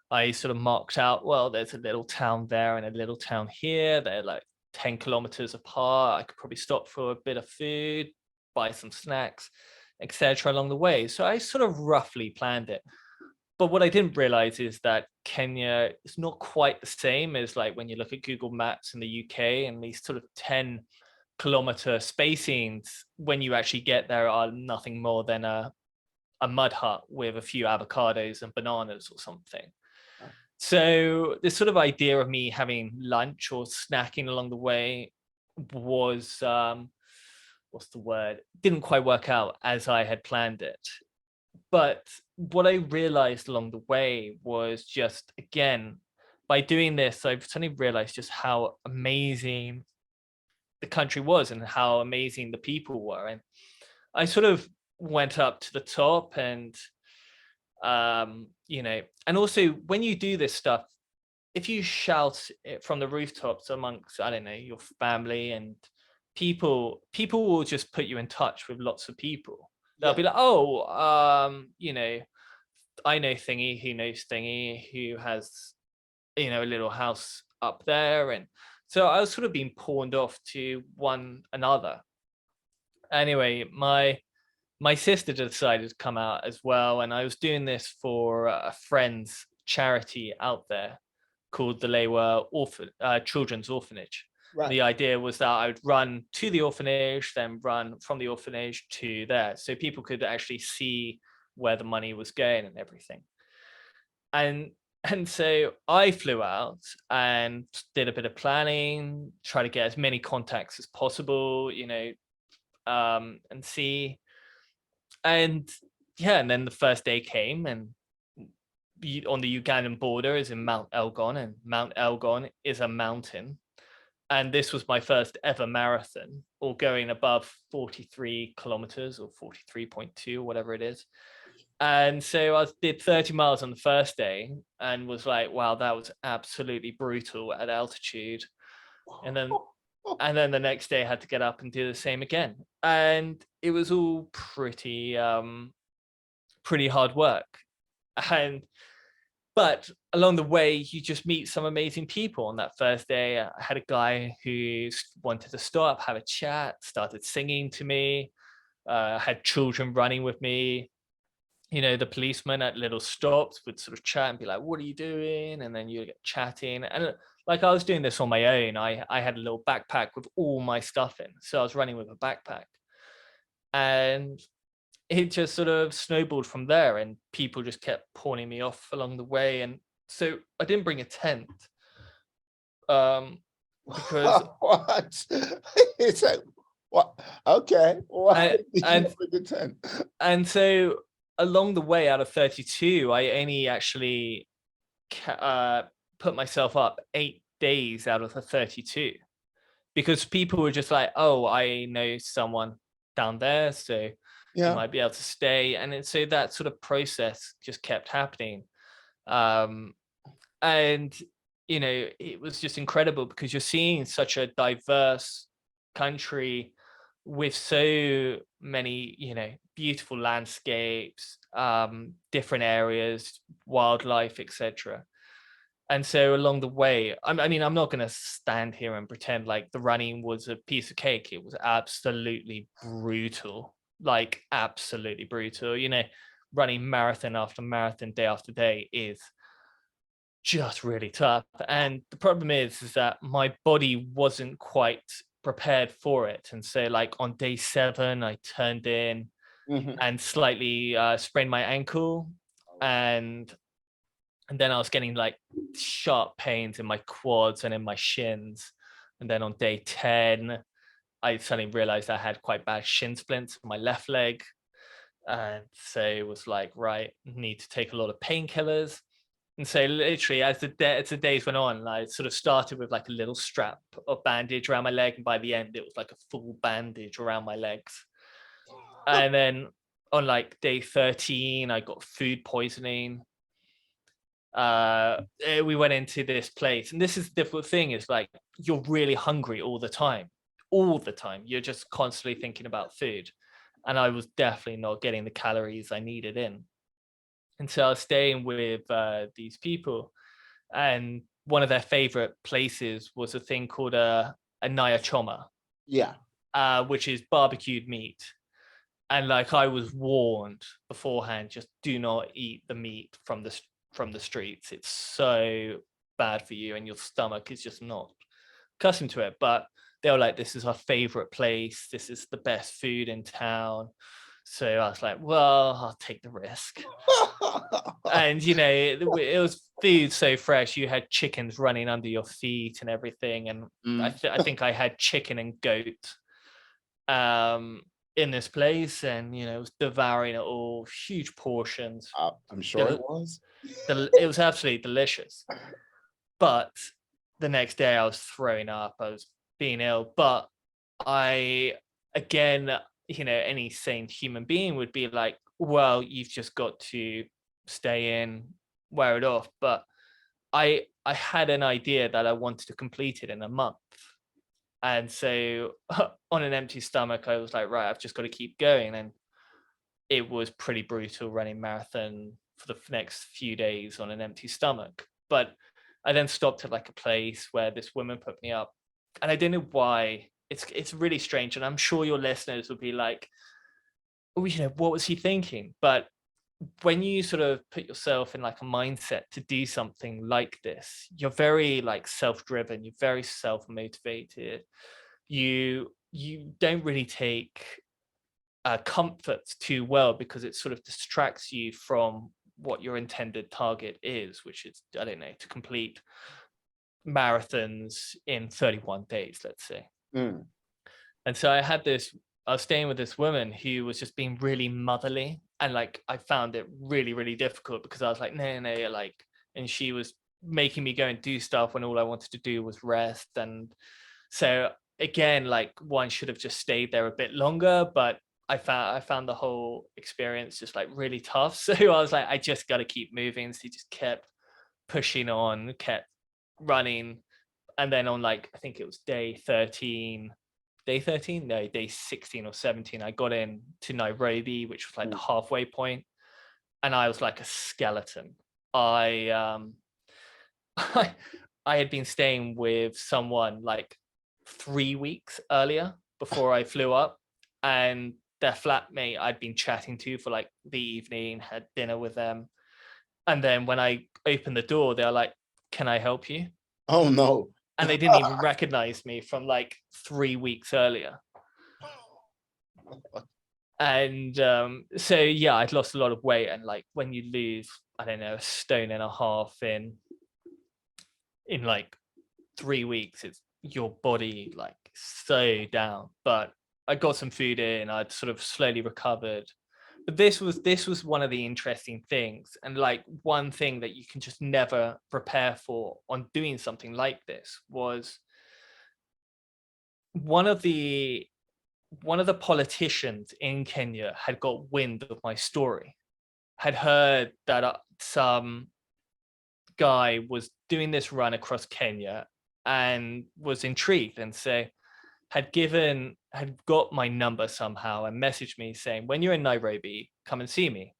I sort of marked out, well, there's a little town there and a little town here. They're like 10 kilometers apart. I could probably stop for a bit of food, buy some snacks, etc. along the way. So I sort of roughly planned it. but what I didn't realize is that Kenya is not quite the same as like when you look at Google Maps in the UK, and these sort of 10-kilometer spacings when you actually get there are nothing more than a mud hut with a few avocados and bananas or something. So this sort of idea of me having lunch or snacking along the way was what's the word? Didn't quite work out as I had planned it. But what I realized along the way was just, again, by doing this, I've suddenly realized just how amazing the country was and how amazing the people were. And I sort of went up to the top and, and also when you do this stuff, if you shout it from the rooftops amongst, I don't know, your family and people will just put you in touch with lots of people. They'll be like, oh, I know Thingy who knows Thingy who has, a little house up there. And so I was sort of being pawned off to one another. Anyway, my sister decided to come out as well. And I was doing this for a friend's charity out there called the Lewa Children's Orphanage. Right. The idea was that I would run to the orphanage, then run from the orphanage to there, so people could actually see where the money was going and everything. And so I flew out and did a bit of planning, try to get as many contacts as possible, and see. And yeah, and then the first day came, and on the Ugandan border is in Mount Elgon, and Mount Elgon is a mountain. And this was my first ever marathon, or going above 43 kilometers or 43.2 or whatever it is. And so I did 30 miles on the first day and was like, wow, that was absolutely brutal at altitude. And then the next day I had to get up and do the same again. And it was all pretty hard work. But along the way, you just meet some amazing people. On that first day, I had a guy who wanted to stop, have a chat, started singing to me, had children running with me. The policeman at little stops would sort of chat and be like, what are you doing? And then you get chatting. And like I was doing this on my own. I had a little backpack with all my stuff in. So I was running with a backpack. And it just sort of snowballed from there, and people just kept pawning me off along the way. And so I didn't bring a tent because what? It's like, what? Okay. Why did you bring a tent? And so along the way, out of 32, I only actually put myself up 8 days out of the 32, because people were just like, oh, I know someone down there, so you might be able to stay. And so that sort of process just kept happening. And, it was just incredible, because you're seeing such a diverse country with so many, beautiful landscapes, different areas, wildlife, etc. And so along the way, I'm not going to stand here and pretend like the running was a piece of cake. It was absolutely brutal. Like absolutely brutal. Running marathon after marathon, day after day is just really tough. And the problem is that my body wasn't quite prepared for it. And so like on day 7, I turned in and slightly sprained my ankle. And then I was getting like sharp pains in my quads and in my shins. And then on day 10, I suddenly realized I had quite bad shin splints in my left leg. And so it was like, right, need to take a lot of painkillers. And so literally as the days went on, I sort of started with like a little strap of bandage around my leg. And by the end, it was like a full bandage around my legs. And then on like day 13, I got food poisoning. We went into this place, and this is the difficult thing, is like you're really hungry all the time. You're just constantly thinking about food, and I was definitely not getting the calories I needed in. And so I was staying with these people, and one of their favorite places was a thing called a nyachoma, which is barbecued meat. And like I was warned beforehand, just do not eat the meat from the streets. It's so bad for you, and your stomach is just not accustomed to it. But they were like, this is our favorite place. This is the best food in town. So I was like, well, I'll take the risk. And you know, it was food so fresh. You had chickens running under your feet and everything. And I think I had chicken and goat in this place, and you know, it was devouring it all, huge portions. I'm sure it was. It was absolutely delicious. But the next day I was throwing up, I was being ill. But I, again, you know, any sane human being would be like, well, you've just got to stay in, wear it off. But I had an idea that I wanted to complete it in a month. And so on an empty stomach, I was like, right, I've just got to keep going. And it was pretty brutal running marathon for the next few days on an empty stomach. But I then stopped at like a place where this woman put me up, and I didn't know why. It's really strange, and I'm sure your listeners will be like, oh, you know, what was he thinking? But when you sort of put yourself in like a mindset to do something like this, you're very like self-driven, you're very self-motivated. You don't really take comforts too well, because it sort of distracts you from what your intended target is, which is, I don't know, to complete marathons in 31 days, let's say. And so I was staying with this woman who was just being really motherly, and like I found it really, really difficult, because I was like, no, like, and she was making me go and do stuff when all I wanted to do was rest. And so again, like, one should have just stayed there a bit longer, but I found the whole experience just like really tough. So I was like, I just got to keep moving. So he just kept pushing on, kept running. And then on like, I think it was day 13, no, day 16 or 17, I got in to Nairobi, which was like the halfway point, and I was like a skeleton. I I had been staying with someone like 3 weeks earlier before I flew up, and their flatmate I'd been chatting to for like the evening, had dinner with them. And then when I opened the door, they were like, can I help you? Oh no. And they didn't even recognize me from like 3 weeks earlier. And so yeah, I'd lost a lot of weight. And like when you lose, I don't know, a stone and a half in like 3 weeks, it's your body like so down. But I got some food in, I'd sort of slowly recovered. But this was one of the interesting things, and like one thing that you can just never prepare for on doing something like this was one of the politicians in Kenya had got wind of my story, had heard that some guy was doing this run across Kenya, and was intrigued, and so had got my number somehow and messaged me saying, when you're in Nairobi, come and see me.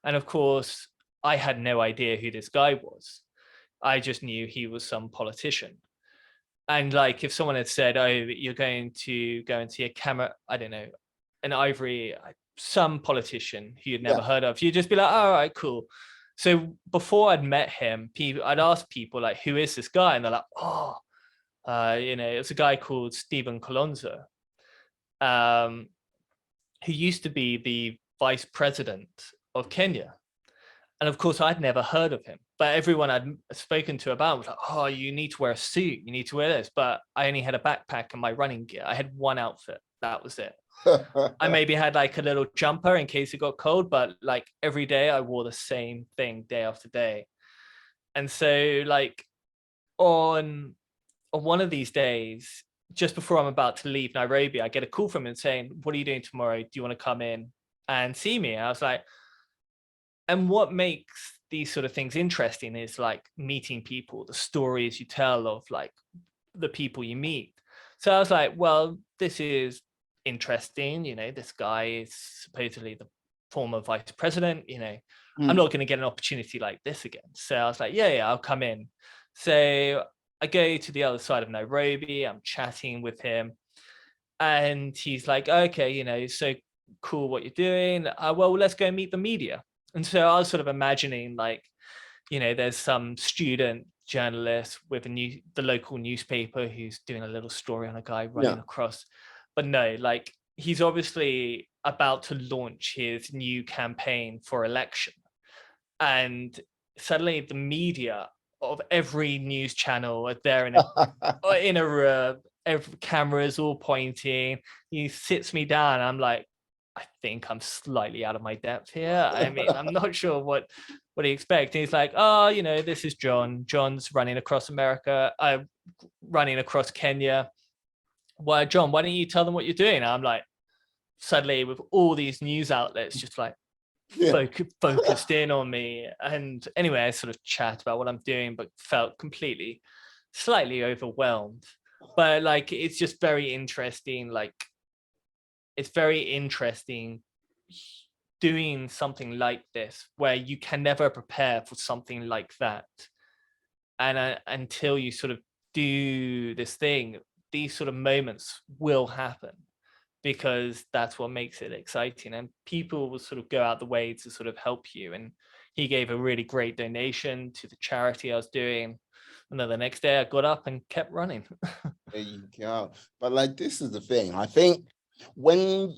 And of course, I had no idea who this guy was. I just knew he was some politician. And like, if someone had said, oh, you're going to go and see a camera, I don't know, an Ivory, some politician who you'd never heard of, you'd just be like, oh, all right, cool. So before I'd met him, I'd ask people like, who is this guy? And they're like, oh, you know, it's a guy called Stephen Kalonzo, who used to be the vice president of Kenya. And of course, I'd never heard of him, but everyone I'd spoken to about was like, oh, you need to wear a suit, you need to wear this. But I only had a backpack and my running gear. I had one outfit. That was it. I maybe had like a little jumper in case it got cold, but like every day I wore the same thing day after day. And so like on one of these days, just before I'm about to leave Nairobi, I get a call from him saying, what are you doing tomorrow? Do you want to come in and see me? And I was like, and what makes these sort of things interesting is like meeting people, the stories you tell of like the people you meet. So I was like, well, this is interesting. You know, this guy is supposedly the former vice president. You know, I'm not going to get an opportunity like this again. So I was like, yeah, I'll come in. So I go to the other side of Nairobi. I'm chatting with him. And he's like, okay, you know, so cool what you're doing. Well, let's go meet the media. And so I was sort of imagining, like, there's some student journalist with the local newspaper who's doing a little story on a guy running Yeah. across. But no, like, he's obviously about to launch his new campaign for election. And suddenly the media of every news channel are there in a room, every camera's all pointing. He sits me down. I'm like, I think I'm slightly out of my depth here. I mean, I'm not sure what he expects. He's like, oh, this is John. John's running across America. Running across Kenya. Well, John, why don't you tell them what you're doing? And I'm like, suddenly with all these news outlets just like Yeah. focused in on me. And anyway, I sort of chat about what I'm doing, but felt slightly overwhelmed. But like, it's just very interesting. Like, it's very interesting doing something like this where you can never prepare for something like that. And until you sort of do this thing, these sort of moments will happen, because that's what makes it exciting, and people will sort of go out the way to sort of help you. And he gave a really great donation to the charity I was doing, and then the next day I got up and kept running. There you go. But like, this is the thing. I think when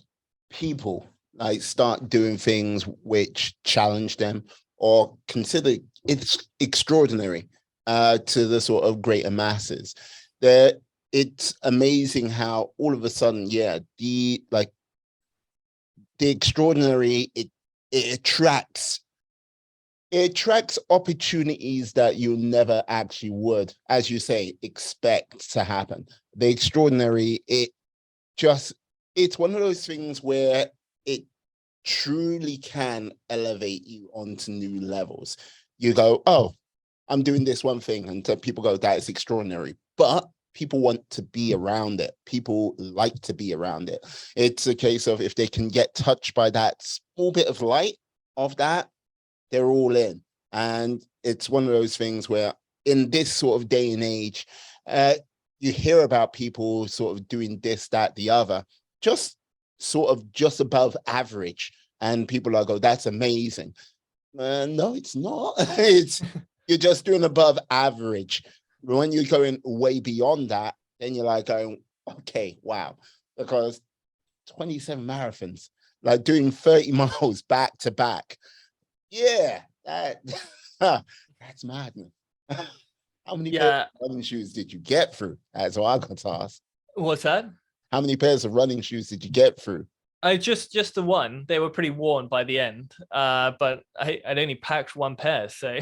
people like start doing things which challenge them or consider it's extraordinary to the sort of greater masses, there it's amazing how all of a sudden, yeah, the extraordinary, it attracts opportunities that you never actually would, as you say, expect to happen. The extraordinary, it's one of those things where it truly can elevate you onto new levels. You go, oh, I'm doing this one thing, and people go, that is extraordinary. But people want to be around it. People like to be around it. It's a case of if they can get touched by that small bit of light of that, they're all in. And it's one of those things where in this sort of day and age, you hear about people sort of doing this, that, the other, just just above average. And people are go, that's amazing. No, it's not. You're just doing above average. When you're going way beyond that, then you're like going, okay, wow. Because 27 marathons, like doing 30 miles back to back. Yeah, that's madness. How many pairs Yeah. of running shoes did you get through? That's what I got to ask. What's that? How many pairs of running shoes did you get through? I just the one. They were pretty worn by the end, but I'd only packed one pair, so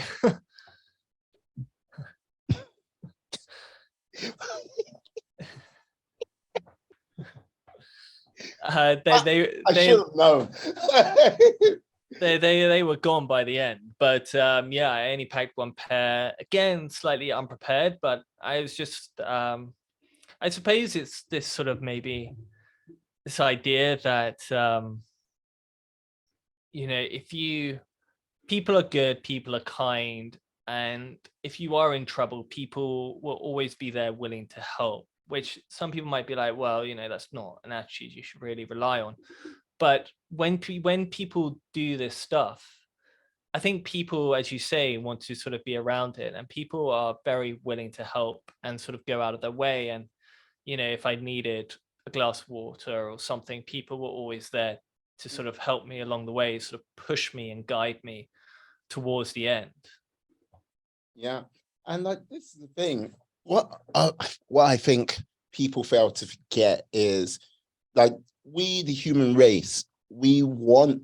I should have known. they were gone by the end. But yeah, I only packed one pair. Again, slightly unprepared, but I was just I suppose it's this sort of maybe this idea that if people are good, people are kind, and if you are in trouble, people will always be there willing to help, which some people might be like, well, that's not an attitude you should really rely on. But when people do this stuff, I think people, as you say, want to sort of be around it, and people are very willing to help and sort of go out of their way. And if I needed a glass of water or something, people were always there to sort of help me along the way, sort of push me and guide me towards the end. Yeah, and like, this is the thing. What I think people fail to forget is, like, we, the human race, we want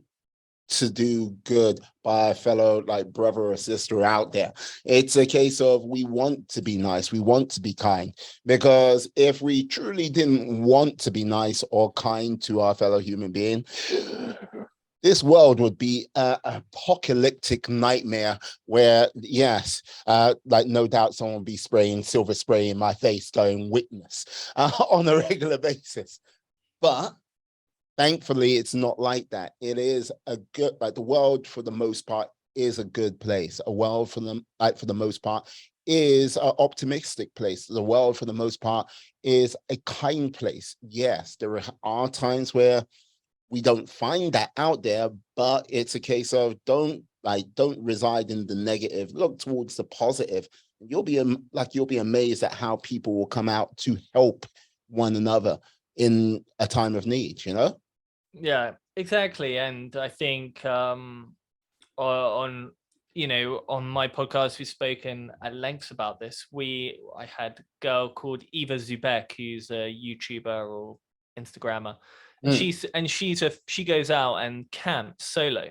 to do good by a fellow like brother or sister out there. It's a case of we want to be nice, we want to be kind, because if we truly didn't want to be nice or kind to our fellow human being, this world would be an apocalyptic nightmare where, yes, like no doubt someone would be spraying silver spray in my face going witness on a regular basis. But thankfully, it's not like that. It is a good, like, the world for the most part is a good place. A world for them, like, for the most part, is an optimistic place. The world for the most part is a kind place. Yes, there are times where we don't find that out there, but it's a case of don't reside in the negative, look towards the positive. You'll be you'll be amazed at how people will come out to help one another in a time of need, you know? Yeah, exactly. And I think on on my podcast we've spoken at length about this. I had a girl called Eva Zubek, who's a YouTuber or Instagrammer, and Mm. she goes out and camps solo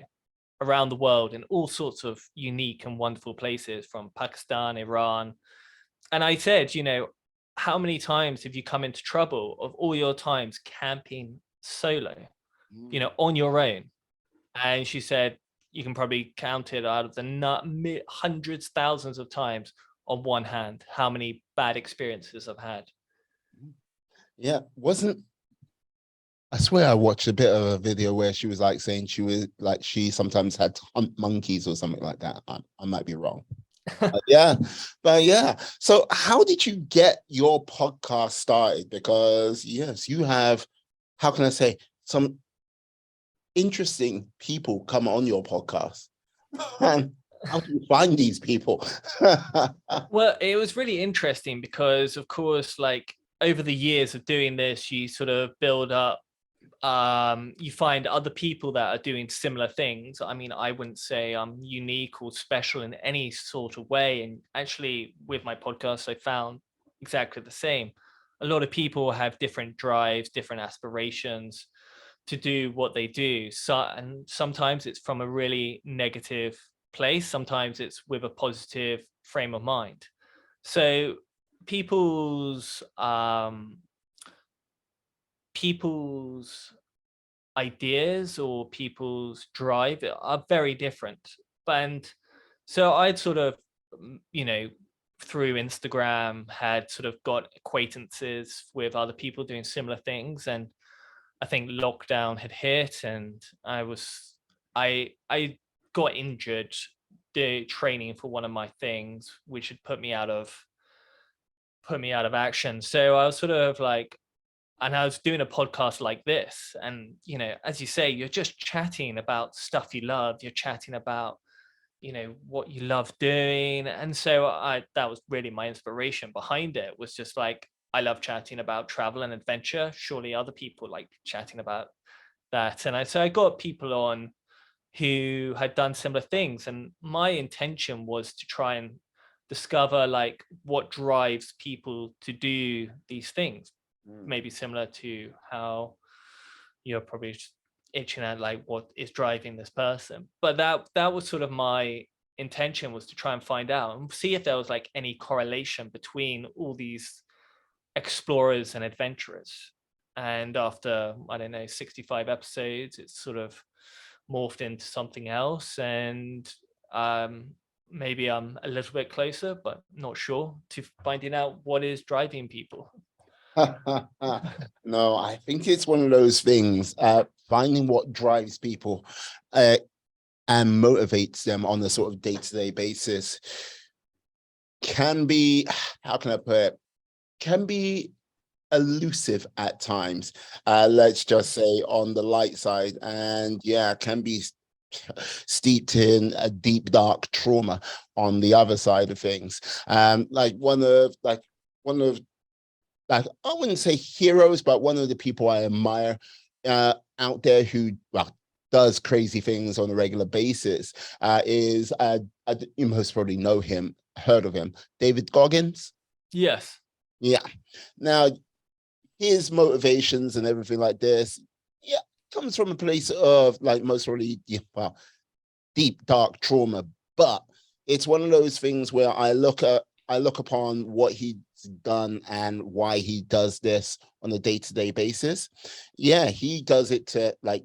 around the world in all sorts of unique and wonderful places, from Pakistan, Iran. And I said, how many times have you come into trouble of all your times camping solo, Mm. on your own? And she said, you can probably count it out of the hundreds, thousands of times on one hand, how many bad experiences I've had. Yeah, wasn't I swear I watched a bit of a video where she was like saying she sometimes had to hunt monkeys or something like that. I might be wrong. Yeah, but yeah. So how did you get your podcast started? Because yes, you have, how can I say, some interesting people come on your podcast. And how do you find these people? Well, it was really interesting because, of course, like over the years of doing this, you sort of build up, you find other people that are doing similar things. I mean, I wouldn't say I'm unique or special in any sort of way. And actually, with my podcast, I found exactly the same. A lot of people have different drives, different aspirations to do what they do. So, and sometimes it's from a really negative place, sometimes it's with a positive frame of mind. So people's ideas or people's drive are very different. And so I'd sort of, through Instagram, had sort of got acquaintances with other people doing similar things. And I think lockdown had hit, and I got injured training for one of my things, which had put me out of action. So I was sort of like, and I was doing a podcast like this, and as you say, you're just chatting about stuff you love. You're chatting about what you love doing, and so that was really my inspiration behind it. Was just like, I love chatting about travel and adventure. Surely other people like chatting about that. And so I got people on who had done similar things, and my intention was to try and discover like what drives people to do these things, maybe similar to how you're probably just itching at like what is driving this person. But that was sort of my intention, was to try and find out and see if there was like any correlation between all these explorers and adventurers. And after, I don't know, 65 episodes, it's sort of morphed into something else. And maybe I'm a little bit closer, but not sure, to finding out what is driving people. No, I think it's one of those things, finding what drives people and motivates them on a sort of day-to-day basis can be, how can I put it, can be elusive at times, let's just say on the light side, and yeah, can be steeped in a deep dark trauma on the other side of things. One of like, I wouldn't say heroes, but one of the people I admire out there who, well, does crazy things on a regular basis is you most probably know him, heard of him, David Goggins. Yes. Yeah. Now, his motivations and everything like this, yeah, comes from a place of like most probably, yeah, well, deep dark trauma. But it's one of those things where I look upon what he's done and why he does this on a day-to-day basis. Yeah, he does it to like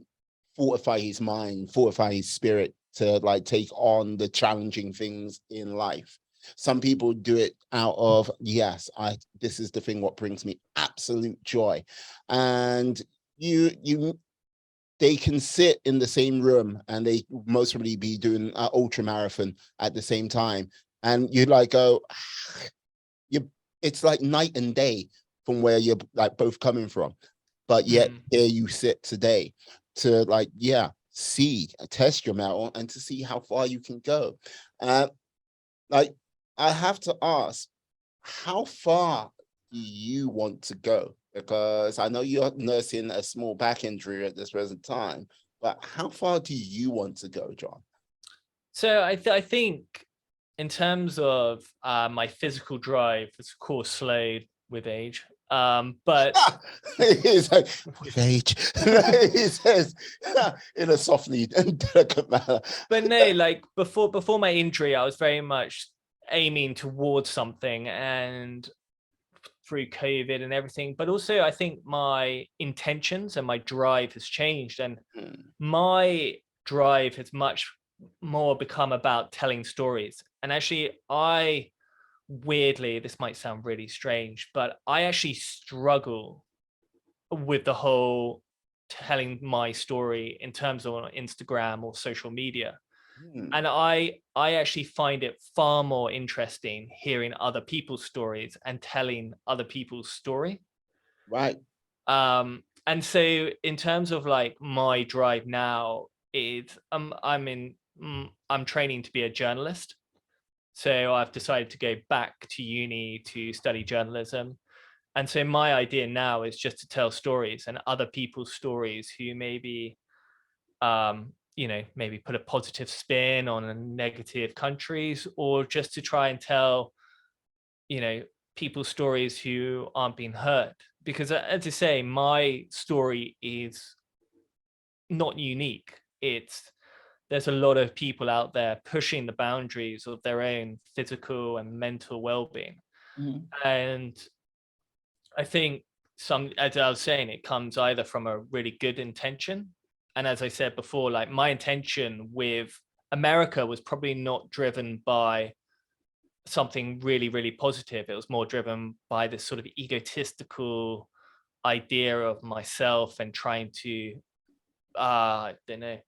fortify his mind, fortify his spirit, to like take on the challenging things in life. Some people do it out of, yes, this is the thing what brings me absolute joy. And you they can sit in the same room and they most probably be doing an ultra marathon at the same time. And you like go, you it's like night and day from where you're like both coming from. But yet here you sit today. to see, test your metal and to see how far you can go. Like, I have to ask, how far do you want to go? Because I know you're nursing a small back injury at this present time, but how far do you want to go, John? So I think in terms of my physical drive, it's of course slowed with age. But It's like, with age, he says in a softly and delicate manner. but no, like before my injury, I was very much aiming towards something, and through COVID and everything. But also, I think my intentions and my drive has changed, and my drive has much more become about telling stories. And actually, weirdly, this might sound really strange, but I actually struggle with the whole telling my story in terms of on Instagram or social media. And I actually find it far more interesting hearing other people's stories and telling other people's story. Right. And so in terms of like my drive now is I'm training to be a journalist. So I've decided to go back to uni to study journalism. And so my idea now is just to tell stories and other people's stories who maybe maybe put a positive spin on a negative countries, or just to try and tell people's stories who aren't being heard. Because as I say, my story is not unique. There's a lot of people out there pushing the boundaries of their own physical and mental well-being. And I think as I was saying, it comes either from a really good intention. And as I said before, like my intention with America was probably not driven by something really, really positive. It was more driven by this sort of egotistical idea of myself and trying to, I don't know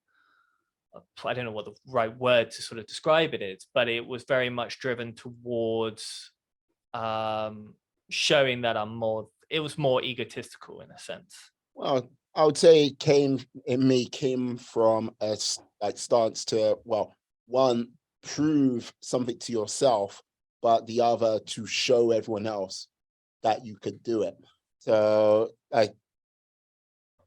what the right word to sort of describe it is, but it was very much driven towards showing that it was more egotistical in a sense. Well, I would say it came from a stance to, well, one, prove something to yourself, but the other to show everyone else that you could do it. So like,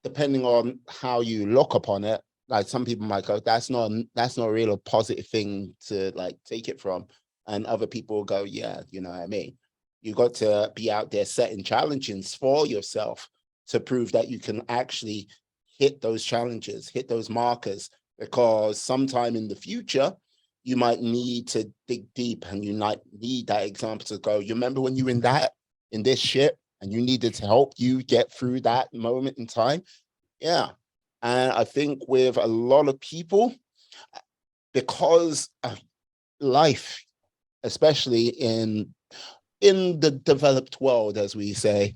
depending on how you look upon it, like some people might go, that's not a real positive thing to like take it from. And other people go, yeah, you know what I mean? You got to be out there setting challenges for yourself to prove that you can actually hit those challenges, hit those markers, because sometime in the future, you might need to dig deep and you might need that example to go, you remember when you were in this ship and you needed to help you get through that moment in time? Yeah. And I think with a lot of people, because life, especially in the developed world, as we say,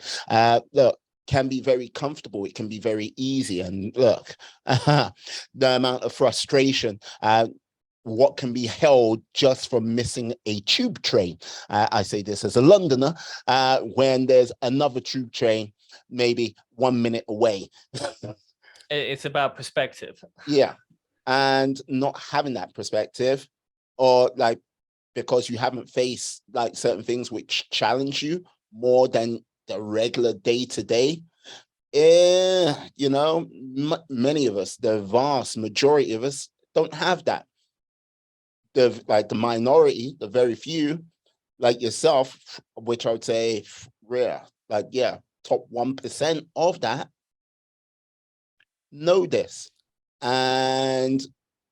look, can be very comfortable. It can be very easy. And look, the amount of frustration, what can be held just from missing a tube train. I say this as a Londoner, when there's another tube train, maybe 1 minute away. It's about perspective. Yeah. And not having that perspective, or like, because you haven't faced like certain things which challenge you more than the regular day to day. Many of us, the vast majority of us, don't have that. The minority, the very few, like yourself, which I would say rare, like, yeah, top 1% of that know this. And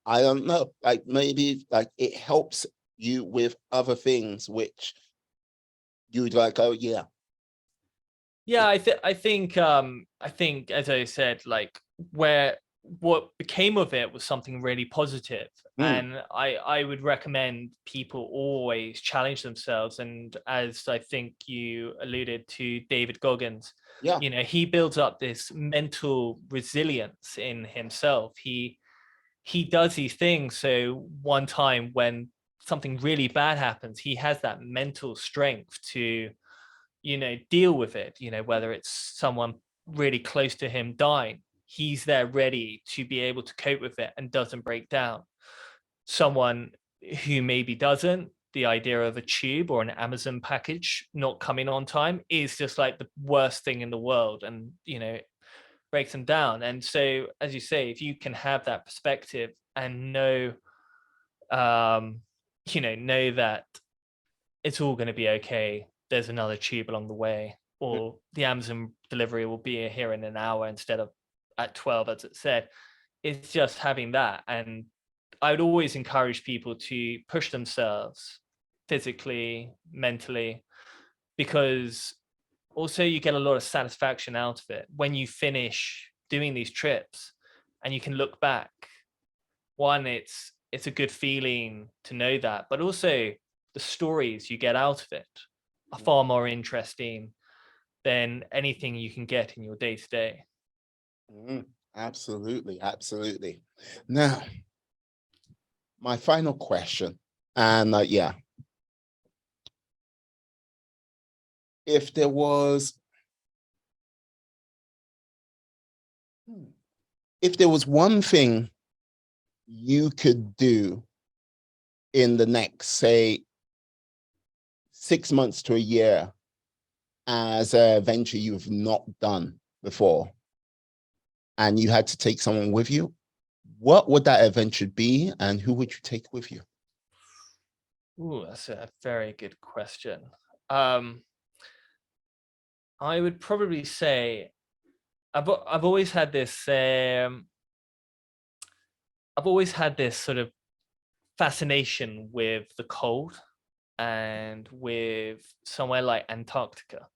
I don't know, like maybe like it helps you with other things which you'd like, oh yeah. Yeah, I think as I said, like what became of it was something really positive. And I would recommend people always challenge themselves. And as I think you alluded to, David Goggins, Yeah. he builds up this mental resilience in himself. He does these things. So one time when something really bad happens, he has that mental strength to deal with it, whether it's someone really close to him dying. he's there ready to be able to cope with it and doesn't break down. Someone who maybe doesn't, the idea of a tube or an Amazon package not coming on time is just like the worst thing in the world, and breaks them down. And so, as you say, if you can have that perspective and know that it's all going to be okay, there's another tube along the way, or the Amazon delivery will be here in an hour instead of at 12, as it said. It's just having that. And I would always encourage people to push themselves physically, mentally, because also you get a lot of satisfaction out of it when you finish doing these trips and you can look back. One, it's a good feeling to know that, but also the stories you get out of it are far more interesting than anything you can get in your day-to-day. Absolutely, absolutely. Now, my final question, and if there was one thing you could do in the next, say, 6 months to a year as a venture you've not done before, and you had to take someone with you, what would that adventure be, and who would you take with you? Ooh, that's a very good question. I would probably say I've always had this sort of fascination with the cold and with somewhere like Antarctica.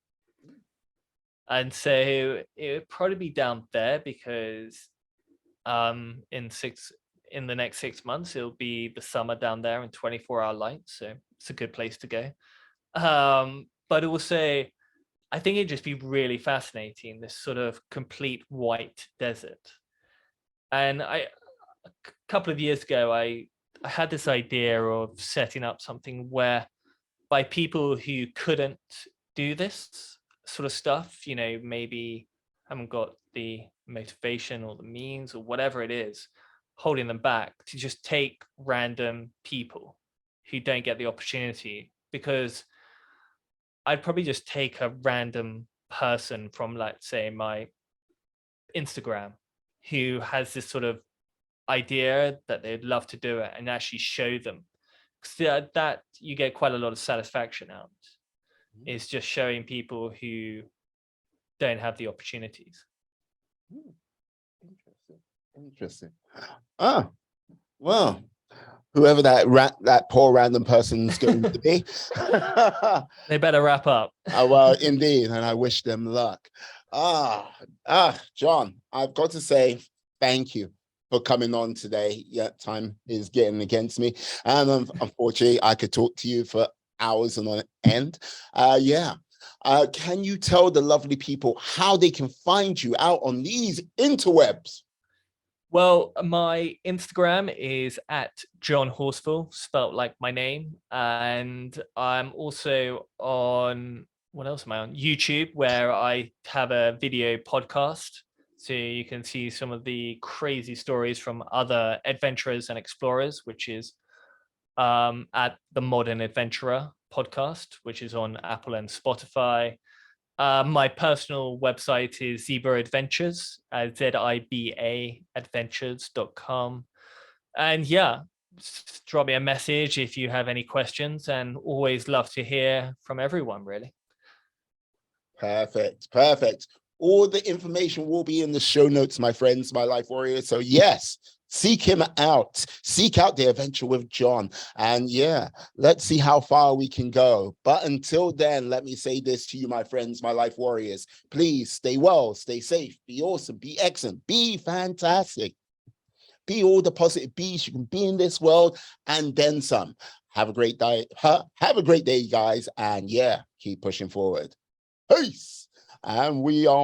And so it would probably be down there because in the next 6 months it'll be the summer down there and 24-hour light, so it's a good place to go. But also I think it'd just be really fascinating, this sort of complete white desert. And a couple of years ago I had this idea of setting up something where, by people who couldn't do this sort of stuff, maybe haven't got the motivation or the means or whatever it is holding them back, to just take random people who don't get the opportunity. Because I'd probably just take a random person from, let's say, my Instagram, who has this sort of idea that they'd love to do it, and actually show them. Because that you get quite a lot of satisfaction out. Is just showing people who don't have the opportunities. Interesting. Well, whoever that poor random person's going to be. They better wrap up. Well, indeed, and I wish them luck. John, I've got to say thank you for coming on today. Yeah, time is getting against me, and unfortunately, I could talk to you for hours on end. Can you tell the lovely people how they can find you out on these interwebs? Well, my Instagram is at John Horsfall, spelt like my name. And I'm also on, what else am I on? YouTube, where I have a video podcast. So you can see some of the crazy stories from other adventurers and explorers, which is at the Modern Adventurer podcast, which is on Apple and Spotify. My personal website is Zebra Adventures, ZIBA adventures.com. And drop me a message if you have any questions, and always love to hear from everyone, really. Perfect. All the information will be in the show notes, my friends, my life warriors. So yes, seek him out. Seek out the adventure with John. And let's see how far we can go. But until then, let me say this to you, my friends, my life warriors. Please stay well, stay safe, be awesome, be excellent, be fantastic. Be all the positive bees you can be in this world, and then some. Have a great day. Have a great day, guys. And keep pushing forward. Peace. And we are